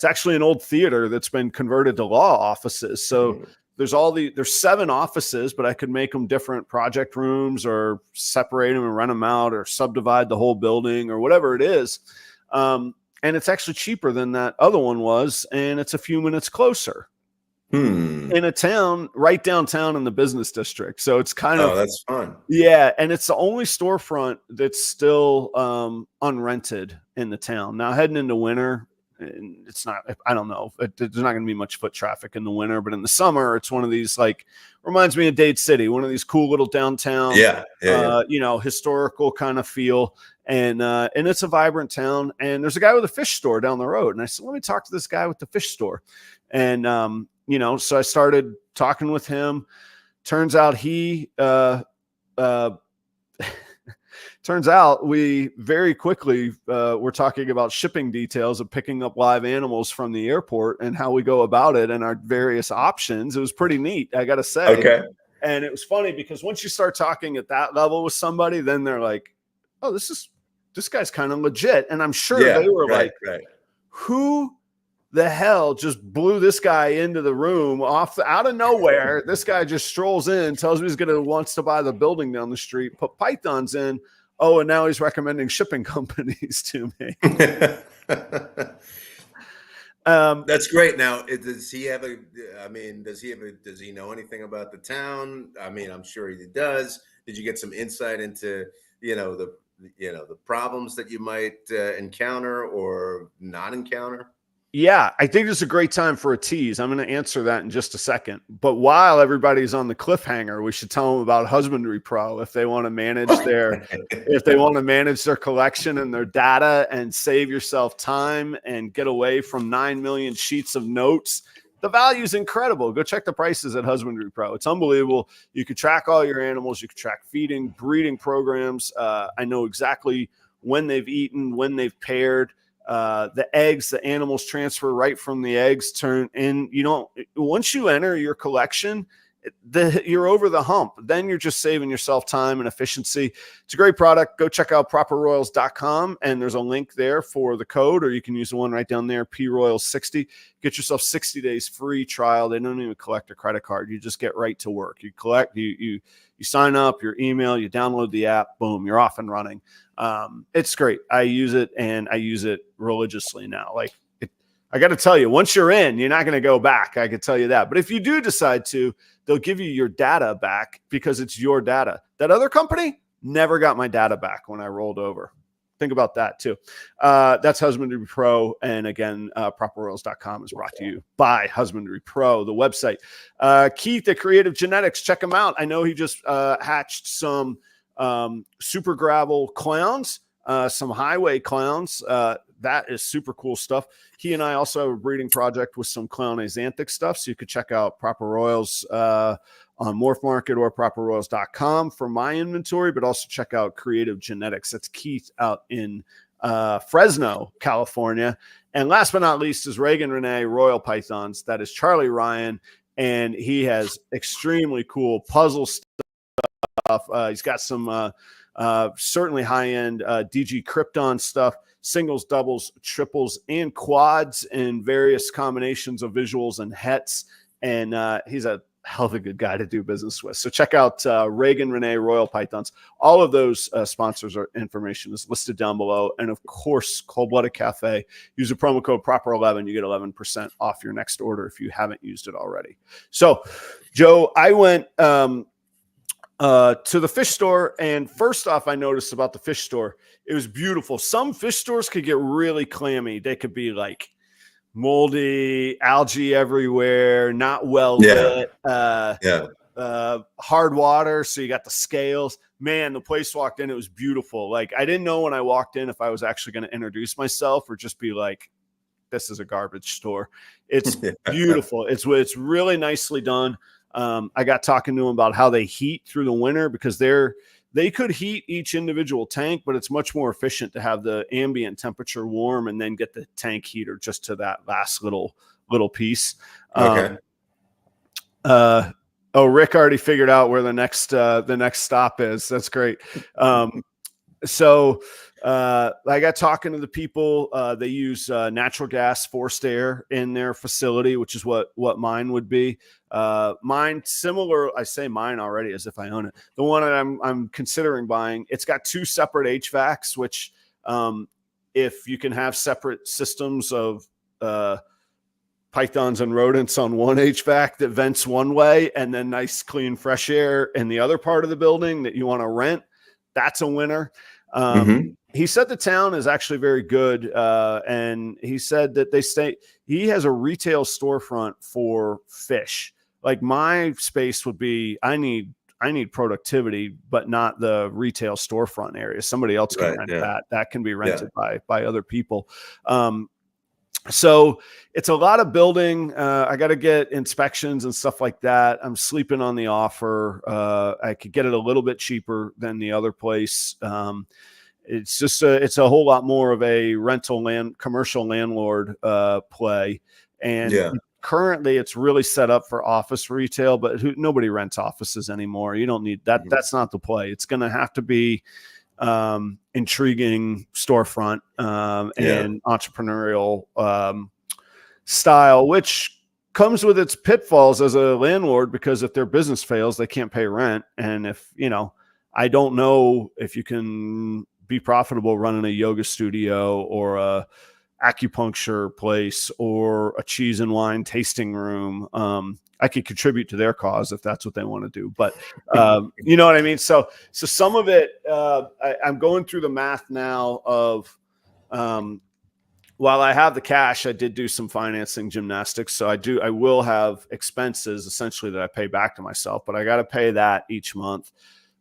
actually an old theater that's been converted to law offices. So there's 7 offices, but I could make them different project rooms or separate them and rent them out or subdivide the whole building or whatever it is. And it's actually cheaper than that other one was. And it's a few minutes closer in a town right downtown in the business district. So it's kind of, that's fun. Yeah. And it's the only storefront that's still unrented in the town. Now heading into winter, it's not, I don't know, there's not going to be much foot traffic in the winter, but in the summer, it's one of these, like, reminds me of Dade City, one of these cool little downtown, historical kind of feel. And it's a vibrant town. And there's a guy with a fish store down the road. And I said, let me talk to this guy with the fish store. And, so I started talking with him. turns out turns out we very quickly were talking about shipping details of picking up live animals from the airport and how we go about it and our various options. It was pretty neat, I got to say. Okay. And it was funny because once you start talking at that level with somebody, then they're like, oh, this guy's kind of legit. And I'm sure they were like, who the hell just blew this guy into the room out of nowhere? This guy just strolls in, tells me wants to buy the building down the street, put pythons in. Oh, and now he's recommending shipping companies to me. That's great. Now, does he know anything about the town? I mean, I'm sure he does. Did you get some insight into, the problems that you might encounter or not encounter? Yeah, I think it's a great time for a tease. I'm going to answer that in just a second. But while everybody's on the cliffhanger, we should tell them about Husbandry.pro if they want to manage their collection and their data and save yourself time and get away from 9 million sheets of notes. The value is incredible. Go check the prices at Husbandry.pro. It's unbelievable. You could track all your animals. You could track feeding, breeding programs. I know exactly when they've eaten, when they've paired. The eggs, the animals transfer right from the eggs turn in. Once you enter your collection, you're over the hump. Then you're just saving yourself time and efficiency. It's a great product. Go check out properroyals.com and there's a link there for the code, or you can use the one right down there, proyals60. Get yourself 60 days free trial. They don't even collect a credit card. You just get right to work. You sign up, your email, you download the app, boom, you're off and running. It's great. I use it and I use it religiously now. I got to tell you, once you're in, you're not going to go back. I can tell you that. But if you do decide to, they'll give you your data back because it's your data. That other company never got my data back when I rolled over. Think about that too. That's Husbandry.pro. And again, properroyals.com is brought to you by Husbandry.pro, the website. Keith at Kreative Genetics, check him out. I know he just hatched some super gravel clowns, some highway clowns. That is super cool stuff. He and I also have a breeding project with some clown axanthic stuff. So you could check out Proper Royals on Morph Market or properroyals.com for my inventory, but also check out Kreative Genetics. That's Keith out in Fresno, California. And last but not least is Reagan Renee Royal Pythons. That is Charlie Ryan. And he has extremely cool puzzle stuff. He's got some certainly high-end DG Krypton stuff, singles, doubles, triples, and quads, and various combinations of visuals and hets. And he's a hell of a good guy to do business with. So check out Reagan Renee Royal Pythons. All of those sponsors or information is listed down below. And of course, Cold Blooded Cafe. Use the promo code PROPER11. You get 11% off your next order if you haven't used it already. So, Joe, I went to the fish store, and first off, I noticed about the fish store, it was beautiful. Some fish stores could get really clammy. They could be like moldy, algae everywhere, not well lit, hard water. So you got the scales. Man, the place walked in, it was beautiful. Like, I didn't know when I walked in if I was actually going to introduce myself or just be like, this is a garbage store. It's beautiful. It's really nicely done. I got talking to them about how they heat through the winter, because they could heat each individual tank, but it's much more efficient to have the ambient temperature warm and then get the tank heater just to that last little piece. Okay. Rick already figured out where the next stop is. That's great. So I got talking to the people. They use natural gas forced air in their facility, which is what mine would be. Mine similar. I say mine already as if I own it. The one that I'm considering buying, it's got two separate HVACs, which if you can have separate systems of pythons and rodents on one HVAC that vents one way, and then nice, clean, fresh air in the other part of the building that you want to rent, that's a winner. He said the town is actually very good. And he said that he has a retail storefront for fish. Like, my space would be, I need productivity, but not the retail storefront area. Somebody else can rent that. That can be rented by other people. So it's a lot of building. I got to get inspections and stuff like that. I'm sleeping on the offer. I could get it a little bit cheaper than the other place. It's just it's a whole lot more of a commercial landlord play. And Yeah. currently it's really set up for office retail, but nobody rents offices anymore. You don't need that. Mhm. That's not the play. It's going to have to be intriguing storefront and entrepreneurial style, which comes with its pitfalls as a landlord, because if their business fails, they can't pay rent. And if, I don't know if you can be profitable running a yoga studio or a acupuncture place or a cheese and wine tasting room. I could contribute to their cause if that's what they want to do, but you know what I mean? So some of it, I'm going through the math now of, while I have the cash, I did do some financing gymnastics. So I will have expenses essentially that I pay back to myself, but I got to pay that each month.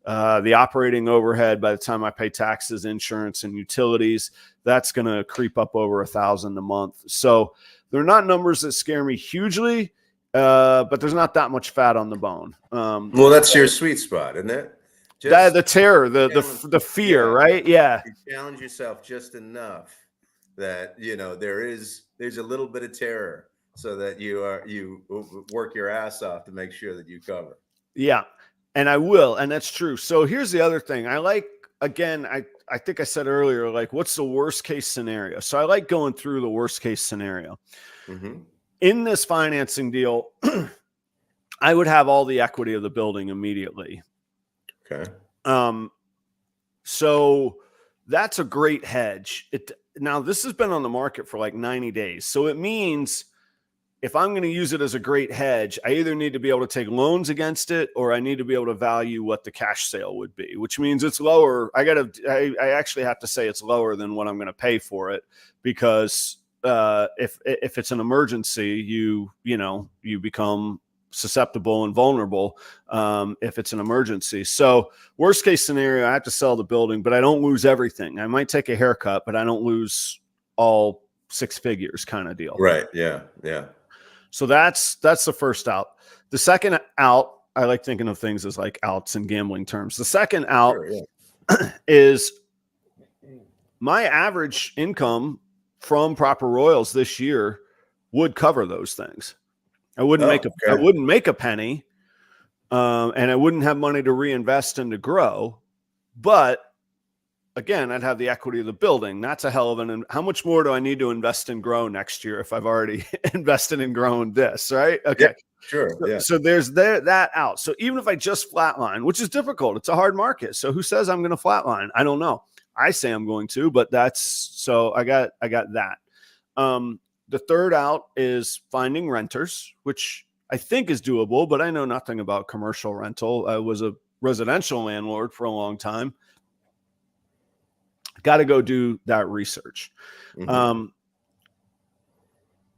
The operating overhead, by the time I pay taxes, insurance, and utilities, that's going to creep up over $1,000 a month. So they're not numbers that scare me hugely, but there's not that much fat on the bone. Well, that's your sweet spot, isn't it? The terror, the fear, right? Yeah. You challenge yourself just enough that there's a little bit of terror, so that you work your ass off to make sure that you cover. Yeah. And I will. And that's true. So here's the other thing. Again, I think I said earlier, like, what's the worst case scenario? So I like going through the worst case scenario. Mm-hmm. In this financing deal, I would have all the equity of the building immediately. Okay. So that's a great hedge. Now this has been on the market for like 90 days. So it means if I'm going to use it as a great hedge, I either need to be able to take loans against it, or I need to be able to value what the cash sale would be, which means it's lower. I actually have to say it's lower than what I'm going to pay for it, because if it's an emergency, you become susceptible and vulnerable if it's an emergency. So worst case scenario, I have to sell the building, but I don't lose everything. I might take a haircut, but I don't lose all 6 figures kind of deal. Right. Yeah. Yeah. So that's the first out. The second out, I like thinking of things as like outs in gambling terms. The second out is my average income from properroyals this year would cover those things. I wouldn't make a penny, and I wouldn't have money to reinvest and to grow. But again, I'd have the equity of the building. That's a hell of an. How much more do I need to invest and grow next year if I've already invested and grown this? Right? Okay, yeah, sure. Yeah. So there's that out. So even if I just flatline, which is difficult, it's a hard market. So who says I'm going to flatline? I don't know. I say I'm going to, but so I got that. The third out is finding renters, which I think is doable, but I know nothing about commercial rental. I was a residential landlord for a long time. Got to go do that research. Mm-hmm.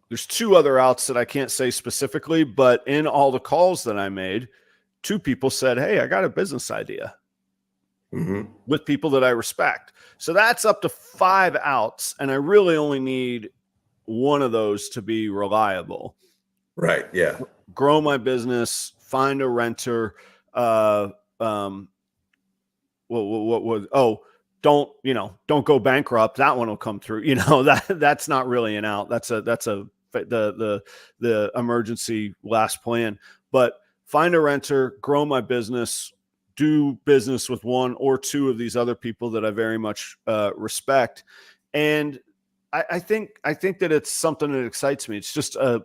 There's 2 other outs that I can't say specifically, but in all the calls that I made, 2 people said, "Hey, I got a business idea." Mm-hmm. With people that I respect. So that's up to 5 outs. And I really only need one of those to be reliable. Right. Yeah. Grow my business, find a renter. Don't go bankrupt. That one will come through. That's not really an out. That's the emergency last plan. But find a renter, grow my business, do business with 1 or 2 of these other people that I very much respect. And I think that it's something that excites me. It's just it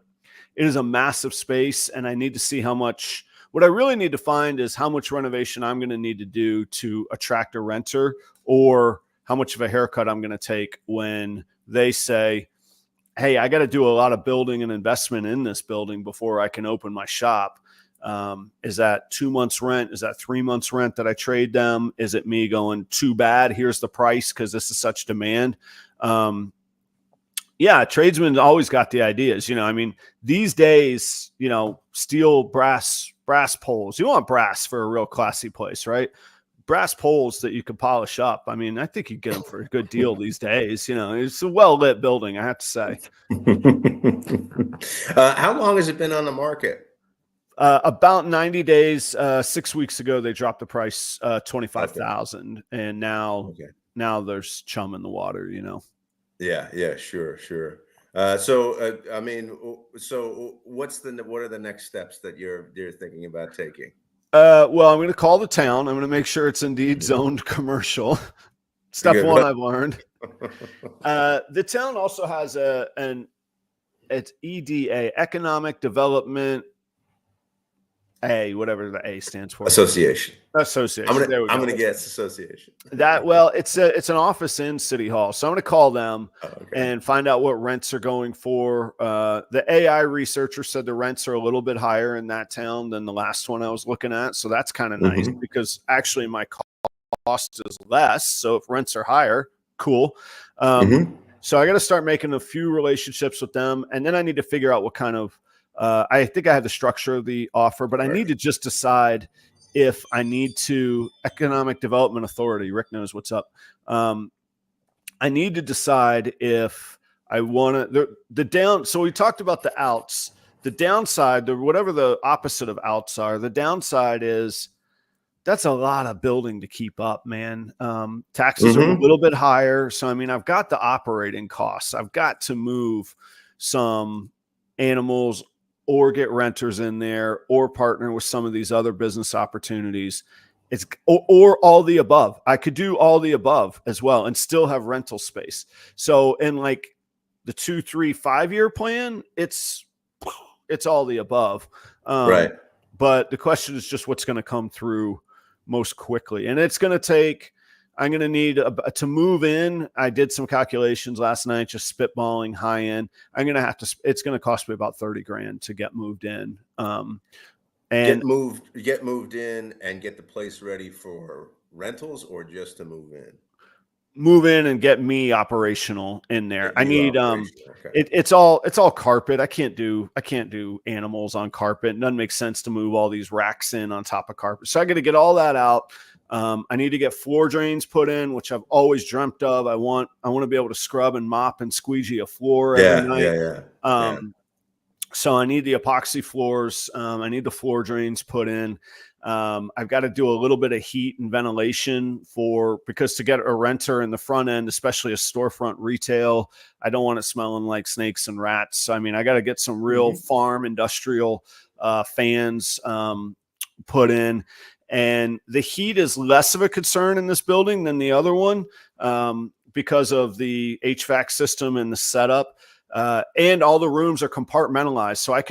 is a massive space, and I need to see how much. What I really need to find is how much renovation I'm going to need to do to attract a renter, or how much of a haircut I'm going to take when they say, "Hey, I got to do a lot of building and investment in this building before I can open my shop." Is that 2 months rent? Is that 3 months rent that I trade them? Is it me going, "Too bad, here's the price because this is such demand"? Yeah, tradesmen always got the ideas. I mean, these days, steel, brass poles. You want brass for a real classy place, right? brass poles that you could polish up. I mean, I think you get them for a good deal these days. You know, it's a well-lit building, I have to say. How long has it been on the market? About 90 days. 6 weeks ago, they dropped the price 25,000, and now there's chum in the water. You know. Yeah, sure. I mean, so what are the next steps that you're thinking about taking? Well, I'm going to call the town. I'm going to make sure it's indeed zoned commercial. Step one, I've learned. The town also has it's EDA, Economic Development whatever the A stands for. Association. There we go. I'm gonna guess association. It's an office in City Hall, so I'm gonna call them and find out what rents are going for. The AI researcher said the rents are a little bit higher in that town than the last one I was looking at, so that's kind of nice because actually my cost is less. So if rents are higher, cool. So I got to start making a few relationships with them, and then I need to figure out what kind of. I think I have the structure of the offer, but I need to just decide if I need to Economic Development Authority. Rick knows what's up. I need to decide if I want to So we talked about the outs, the downside, whatever the opposite of outs are. The downside is that's a lot of building to keep up, man. Taxes are a little bit higher. So, I mean, I've got the operating costs. I've got to move some animals or get renters in there or partner with some of these other business opportunities. Or all the above. I could do all the above as well and still have rental space. So in like the 2, 3, 5 year plan, it's all the above. Right. But the question is just what's going to come through most quickly. And it's going to take, I'm going to need to move in. I did some calculations last night, just spitballing high end. I'm going to have to, it's going to cost me about 30 grand to get moved in. And get moved in and get the place ready for rentals or just to move in and get me operational in there. I need, it's all carpet. I can't do animals on carpet. It doesn't make sense to move all these racks in on top of carpet. So I got to get all that out. I need to get floor drains put in, which I've always dreamt of. I want to be able to scrub and mop and squeegee a floor every night. So I need the epoxy floors. I need the floor drains put in. I've got to do a little bit of heat and ventilation because to get a renter in the front end, especially a storefront retail, I don't want it smelling like snakes and rats. So, I mean, I got to get some real farm industrial fans put in. And the heat is less of a concern in this building than the other one because of the HVAC system and the setup. And all the rooms are compartmentalized. So I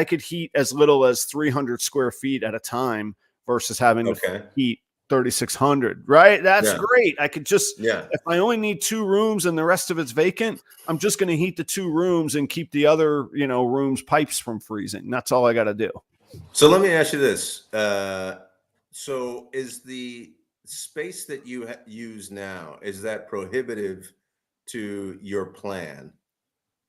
could heat as little as 300 square feet at a time versus having to heat 3,600, right? That's great. I could just, if I only need 2 rooms and the rest of it's vacant, I'm just going to heat the 2 rooms and keep the other, rooms pipes from freezing. That's all I got to do. So let me ask you this. So is the space that you use now, is that prohibitive to your plan?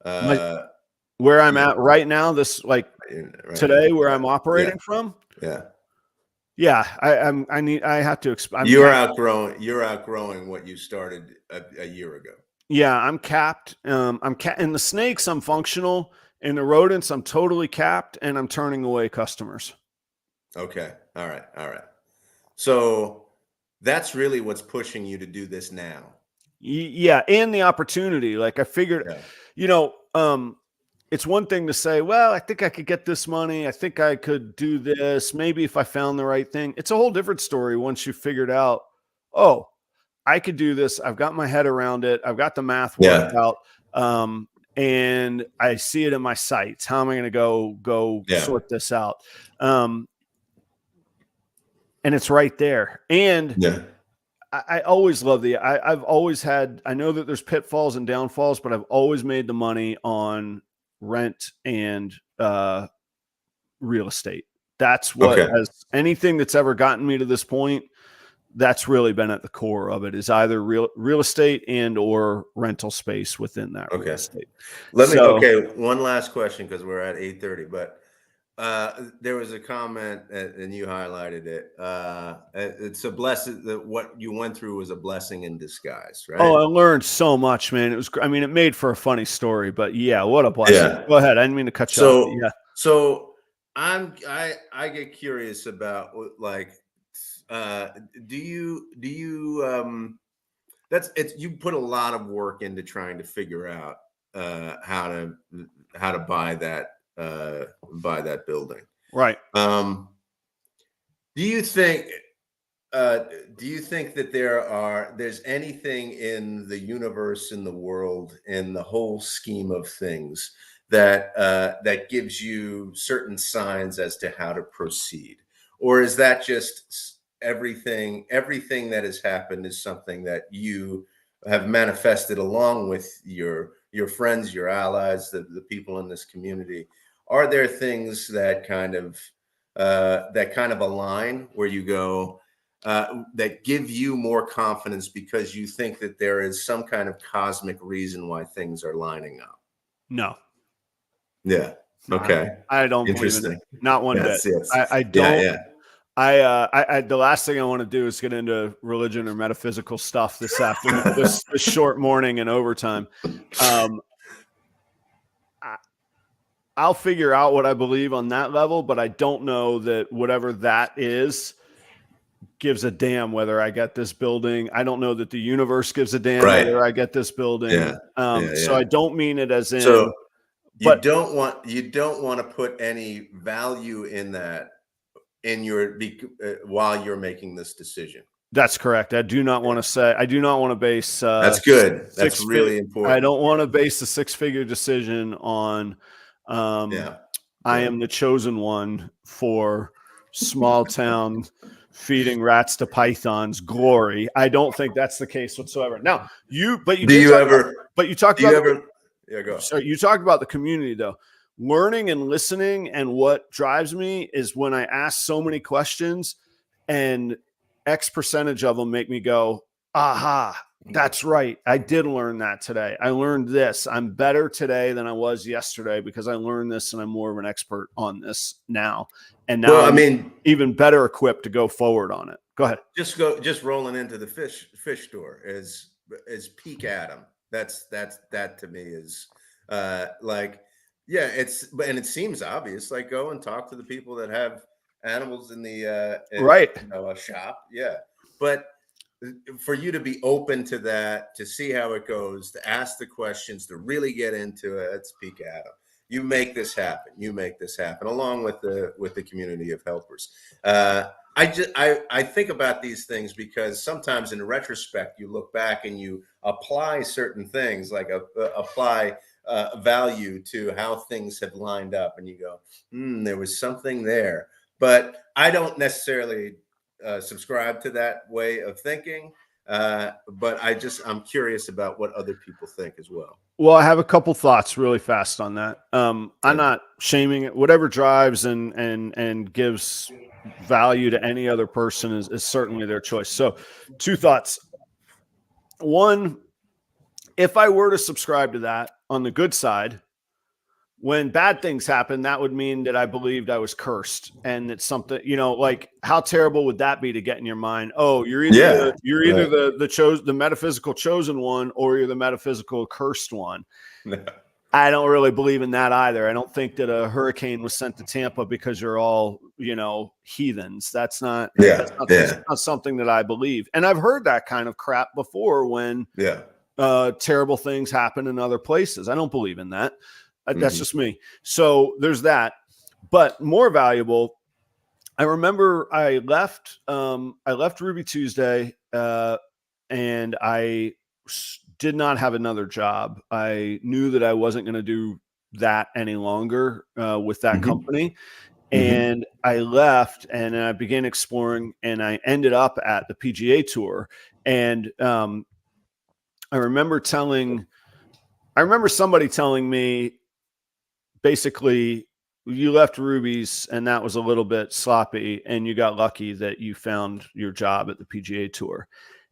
Where I'm at right now, today, where I'm operating from. Yeah. I have to expand. You're outgrowing what you started a year ago. Yeah. I'm capped. In the snakes, I'm functional. In the rodents, I'm totally capped and I'm turning away customers. Okay. All right. So that's really what's pushing you to do this now. Yeah. And the opportunity, like I figured, it's one thing to say, well, I think I could get this money. I think I could do this. Maybe if I found the right thing. It's a whole different story once you figured out, oh, I could do this. I've got my head around it. I've got the math worked out. And I see it in my sights. How am I going to go sort this out? And it's right there. And I always love I've always had, I know that there's pitfalls and downfalls, but I've always made the money on rent and real estate. That's what has anything that's ever gotten me to this point. That's really been at the core of it, is either real estate and or rental space within that real estate. One last question, because we're at 8:30, but there was a comment, and you highlighted it. It's a blessing that what you went through was a blessing in disguise, Oh, right? I learned so much, man. It was, I mean, it made for a funny story, but yeah, what a blessing. Yeah. Go ahead. I didn't mean to cut you off, but So, yeah. so I get curious about like, uh, that's it's you put a lot of work into trying to figure out how to buy that building. Right. Um, do you think uh, do you think that there's anything in the universe, in the world, in the whole scheme of things that gives you certain signs as to how to proceed, or is that just everything that has happened is something that you have manifested along with your friends, your allies, the people in this community? Are there things that kind of align where you go, that give you more confidence because you think that there is some kind of cosmic reason why things are lining up? No, Yeah. Okay. I don't believe in it. Interesting. Not one bit. Yes. Yes. I Yeah. don't. Yeah. The last thing I want to do is get into religion or metaphysical stuff this afternoon, this short morning and overtime. I'll figure out what I believe on that level, but I don't know that whatever that is gives a damn whether I get this building. I don't know that the universe gives a damn Right. whether I get this building. Yeah. Yeah. So Yeah. I don't mean it as in, So but you don't want to put any value in that in while you're making this decision. that's correct. I do not want to say, I do not want to base, That's good. That's really I important. don't want to base a 6-figure decision on, Yeah. I am the chosen one for small town feeding rats to pythons glory. I don't think that's the case whatsoever. Now you Do you ever? talked Do you about, ever? Yeah. Go. sorry, you talked about the community though. Learning and listening, and what drives me is when I ask so many questions and X percentage of them make me go, aha, that's right. I did learn that today. I learned this. I'm better today than I was yesterday because I learned this and I'm more of an expert on this now. And now Well, I I'm mean, even better equipped to go forward on it. Go ahead. just rolling into the fish store is peak Adam. That to me is like, yeah, and it seems obvious. Like, go and talk to the people that have animals in the Right. a shop. Yeah, but for you to be open to that, to see how it goes, to ask the questions, to really get into it, it's peak Adam. You make this happen. You make this happen along with the community of helpers. I think about these things because sometimes in retrospect, you look back and you apply certain things, like apply value to how things have lined up, and you go, there was something there. But I don't necessarily subscribe to that way of thinking. But I'm curious about what other people think as well. Well, I have a couple thoughts really fast on that. I'm not shaming it. Whatever drives and gives value to any other person is certainly their choice. So 2 thoughts. One, if I were to subscribe to that on the good side, when bad things happen, that would mean that I believed I was cursed, and it's something, like, how terrible would that be to get in your mind? Oh, you're either the metaphysical chosen one, or you're the metaphysical cursed one. I don't really believe in that either. I don't think that a hurricane was sent to Tampa because you're all, heathens. That's not something that I believe. And I've heard that kind of crap before when terrible things happen in other places. I don't believe in that. That's just me. So there's that. But more valuable, I remember I left Ruby Tuesday, and I did not have another job. I knew that I wasn't going to do that any longer with that company. And I left and I began exploring, and I ended up at the PGA Tour. And I remember somebody telling me, basically, you left Ruby's and that was a little bit sloppy, and you got lucky that you found your job at the PGA Tour.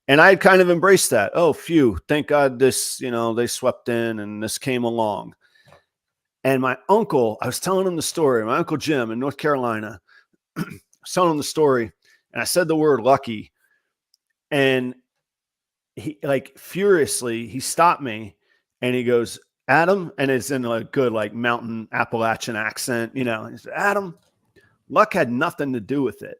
And I had kind of embraced that. Oh, phew, thank God this, they swept in and this came along. And my uncle, I was telling him the story, my Uncle Jim in North Carolina, I was telling him the story, and I said the word lucky. And he, like, furiously, he stopped me and he goes, Adam, and it's in a good, like, mountain Appalachian accent, you know, he said, Adam, luck had nothing to do with it.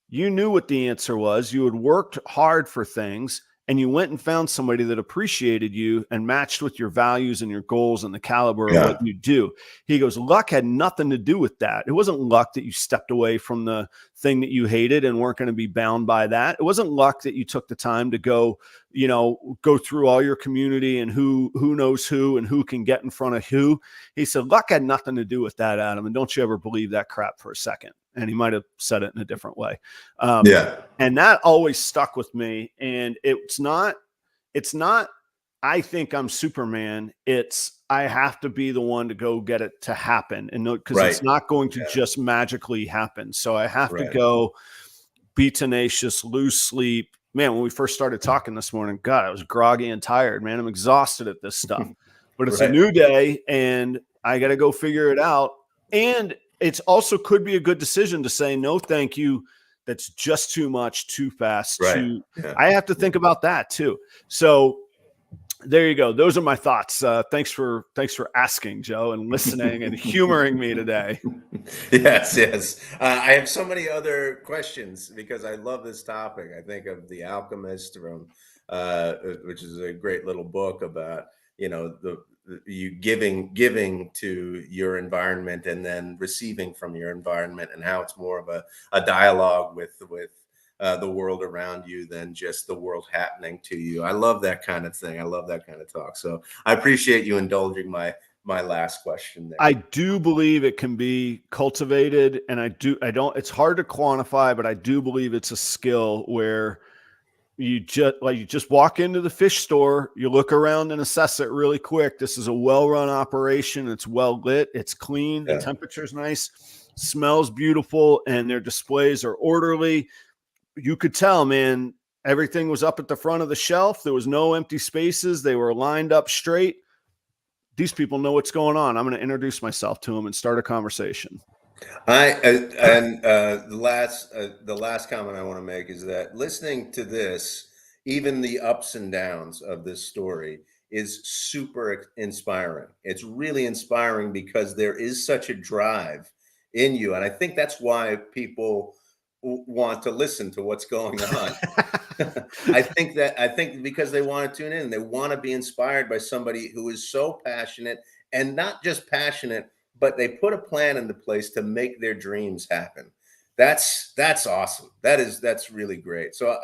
You knew what the answer was. You had worked hard for things, and you went and found somebody that appreciated you and matched with your values and your goals and the caliber of what you do. He goes, luck had nothing to do with that. It wasn't luck that you stepped away from the thing that you hated and weren't going to be bound by that. It wasn't luck that you took the time to go, you know, go through all your community and who knows who and who can get in front of who. He said, luck had nothing to do with that, Adam. And don't you ever believe that crap for a second. And he might have said it in a different way. And that always stuck with me. And it's not, I think I'm Superman. It's, I have to be the one to go get it to happen. And because it's not going to just magically happen. So I have to go be tenacious, lose sleep. Man, when we first started talking this morning, God, I was groggy and tired, man. I'm exhausted at this stuff, but it's a new day and I got to go figure it out. And it's also could be a good decision to say, no, thank you. That's just too much, too fast. I have to think about that too. So there you go. Those are my thoughts. Thanks for asking, Joe, and listening and humoring me today. Yes. I have so many other questions because I love this topic. I think of The Alchemist from, which is a great little book about, you know, you giving to your environment and then receiving from your environment, and how it's more of a dialogue with the world around you than just the world happening to you. I love that kind of thing. I love that kind of talk. So I appreciate you indulging my last question there. I do believe it can be cultivated, and it's hard to quantify, but I do believe it's a skill where you just walk into the fish store, you look around and assess it really quick. This is a well-run operation. It's well lit. It's clean. The temperature's nice, smells beautiful, and their displays are orderly. You could tell, man, everything was up at the front of the shelf. There was no empty spaces. They were lined up straight. These people know what's going on. I'm going to introduce myself to them and start a conversation. The last comment I want to make is that listening to this, even the ups and downs of this story, is super inspiring. It's really inspiring because there is such a drive in you, and I think that's why people want to listen to what's going on. I think because they want to tune in, they want to be inspired by somebody who is so passionate, and not just passionate, but they put a plan into place to make their dreams happen. That's awesome. That's really great. So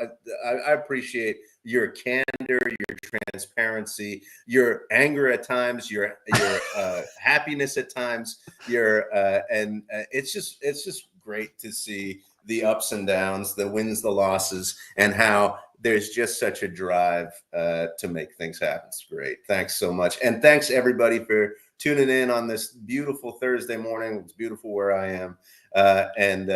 I appreciate your candor, your transparency, your anger at times, your happiness at times, and it's just great to see the ups and downs, the wins, the losses, and how there's just such a drive to make things happen. It's great. Thanks so much. And thanks everybody for tuning in on this beautiful Thursday morning. It's beautiful where I am, and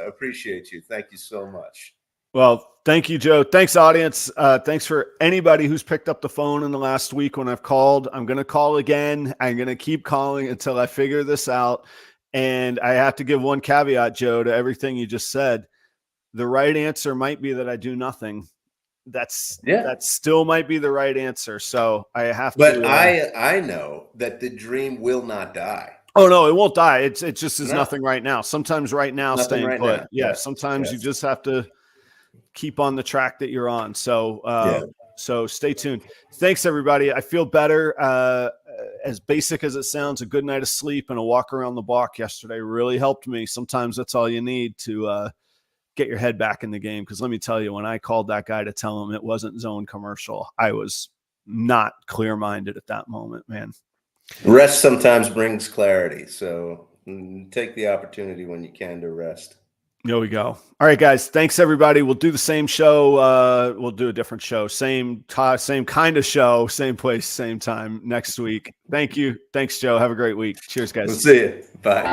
appreciate you. Thank you so much. Well, thank you, Joe. Thanks, audience. Thanks for anybody who's picked up the phone in the last week when I've called. I'm going to call again. I'm going to keep calling until I figure this out. And I have to give one caveat, Joe, to everything you just said. The right answer might be that I do nothing. That still might be the right answer. So I have to. But I know that the dream will not die. Oh no, it won't die. It just is nothing right now. Sometimes right now, staying right put. Now. Yeah. Sometimes you just have to keep on the track that you're on. So so stay tuned. Thanks everybody. I feel better. As basic as it sounds, a good night of sleep and a walk around the block yesterday really helped me. Sometimes that's all you need to get your head back in the game. Because let me tell you, when I called that guy to tell him it wasn't zone commercial, I was not clear-minded at that moment, man. Rest sometimes brings clarity. So take the opportunity when you can to rest. There we go. All right, guys. Thanks, everybody. We'll do the same show. We'll do a different show. Same kind of show, same place, same time next week. Thank you. Thanks, Joe. Have a great week. Cheers, guys. We'll see you. Bye.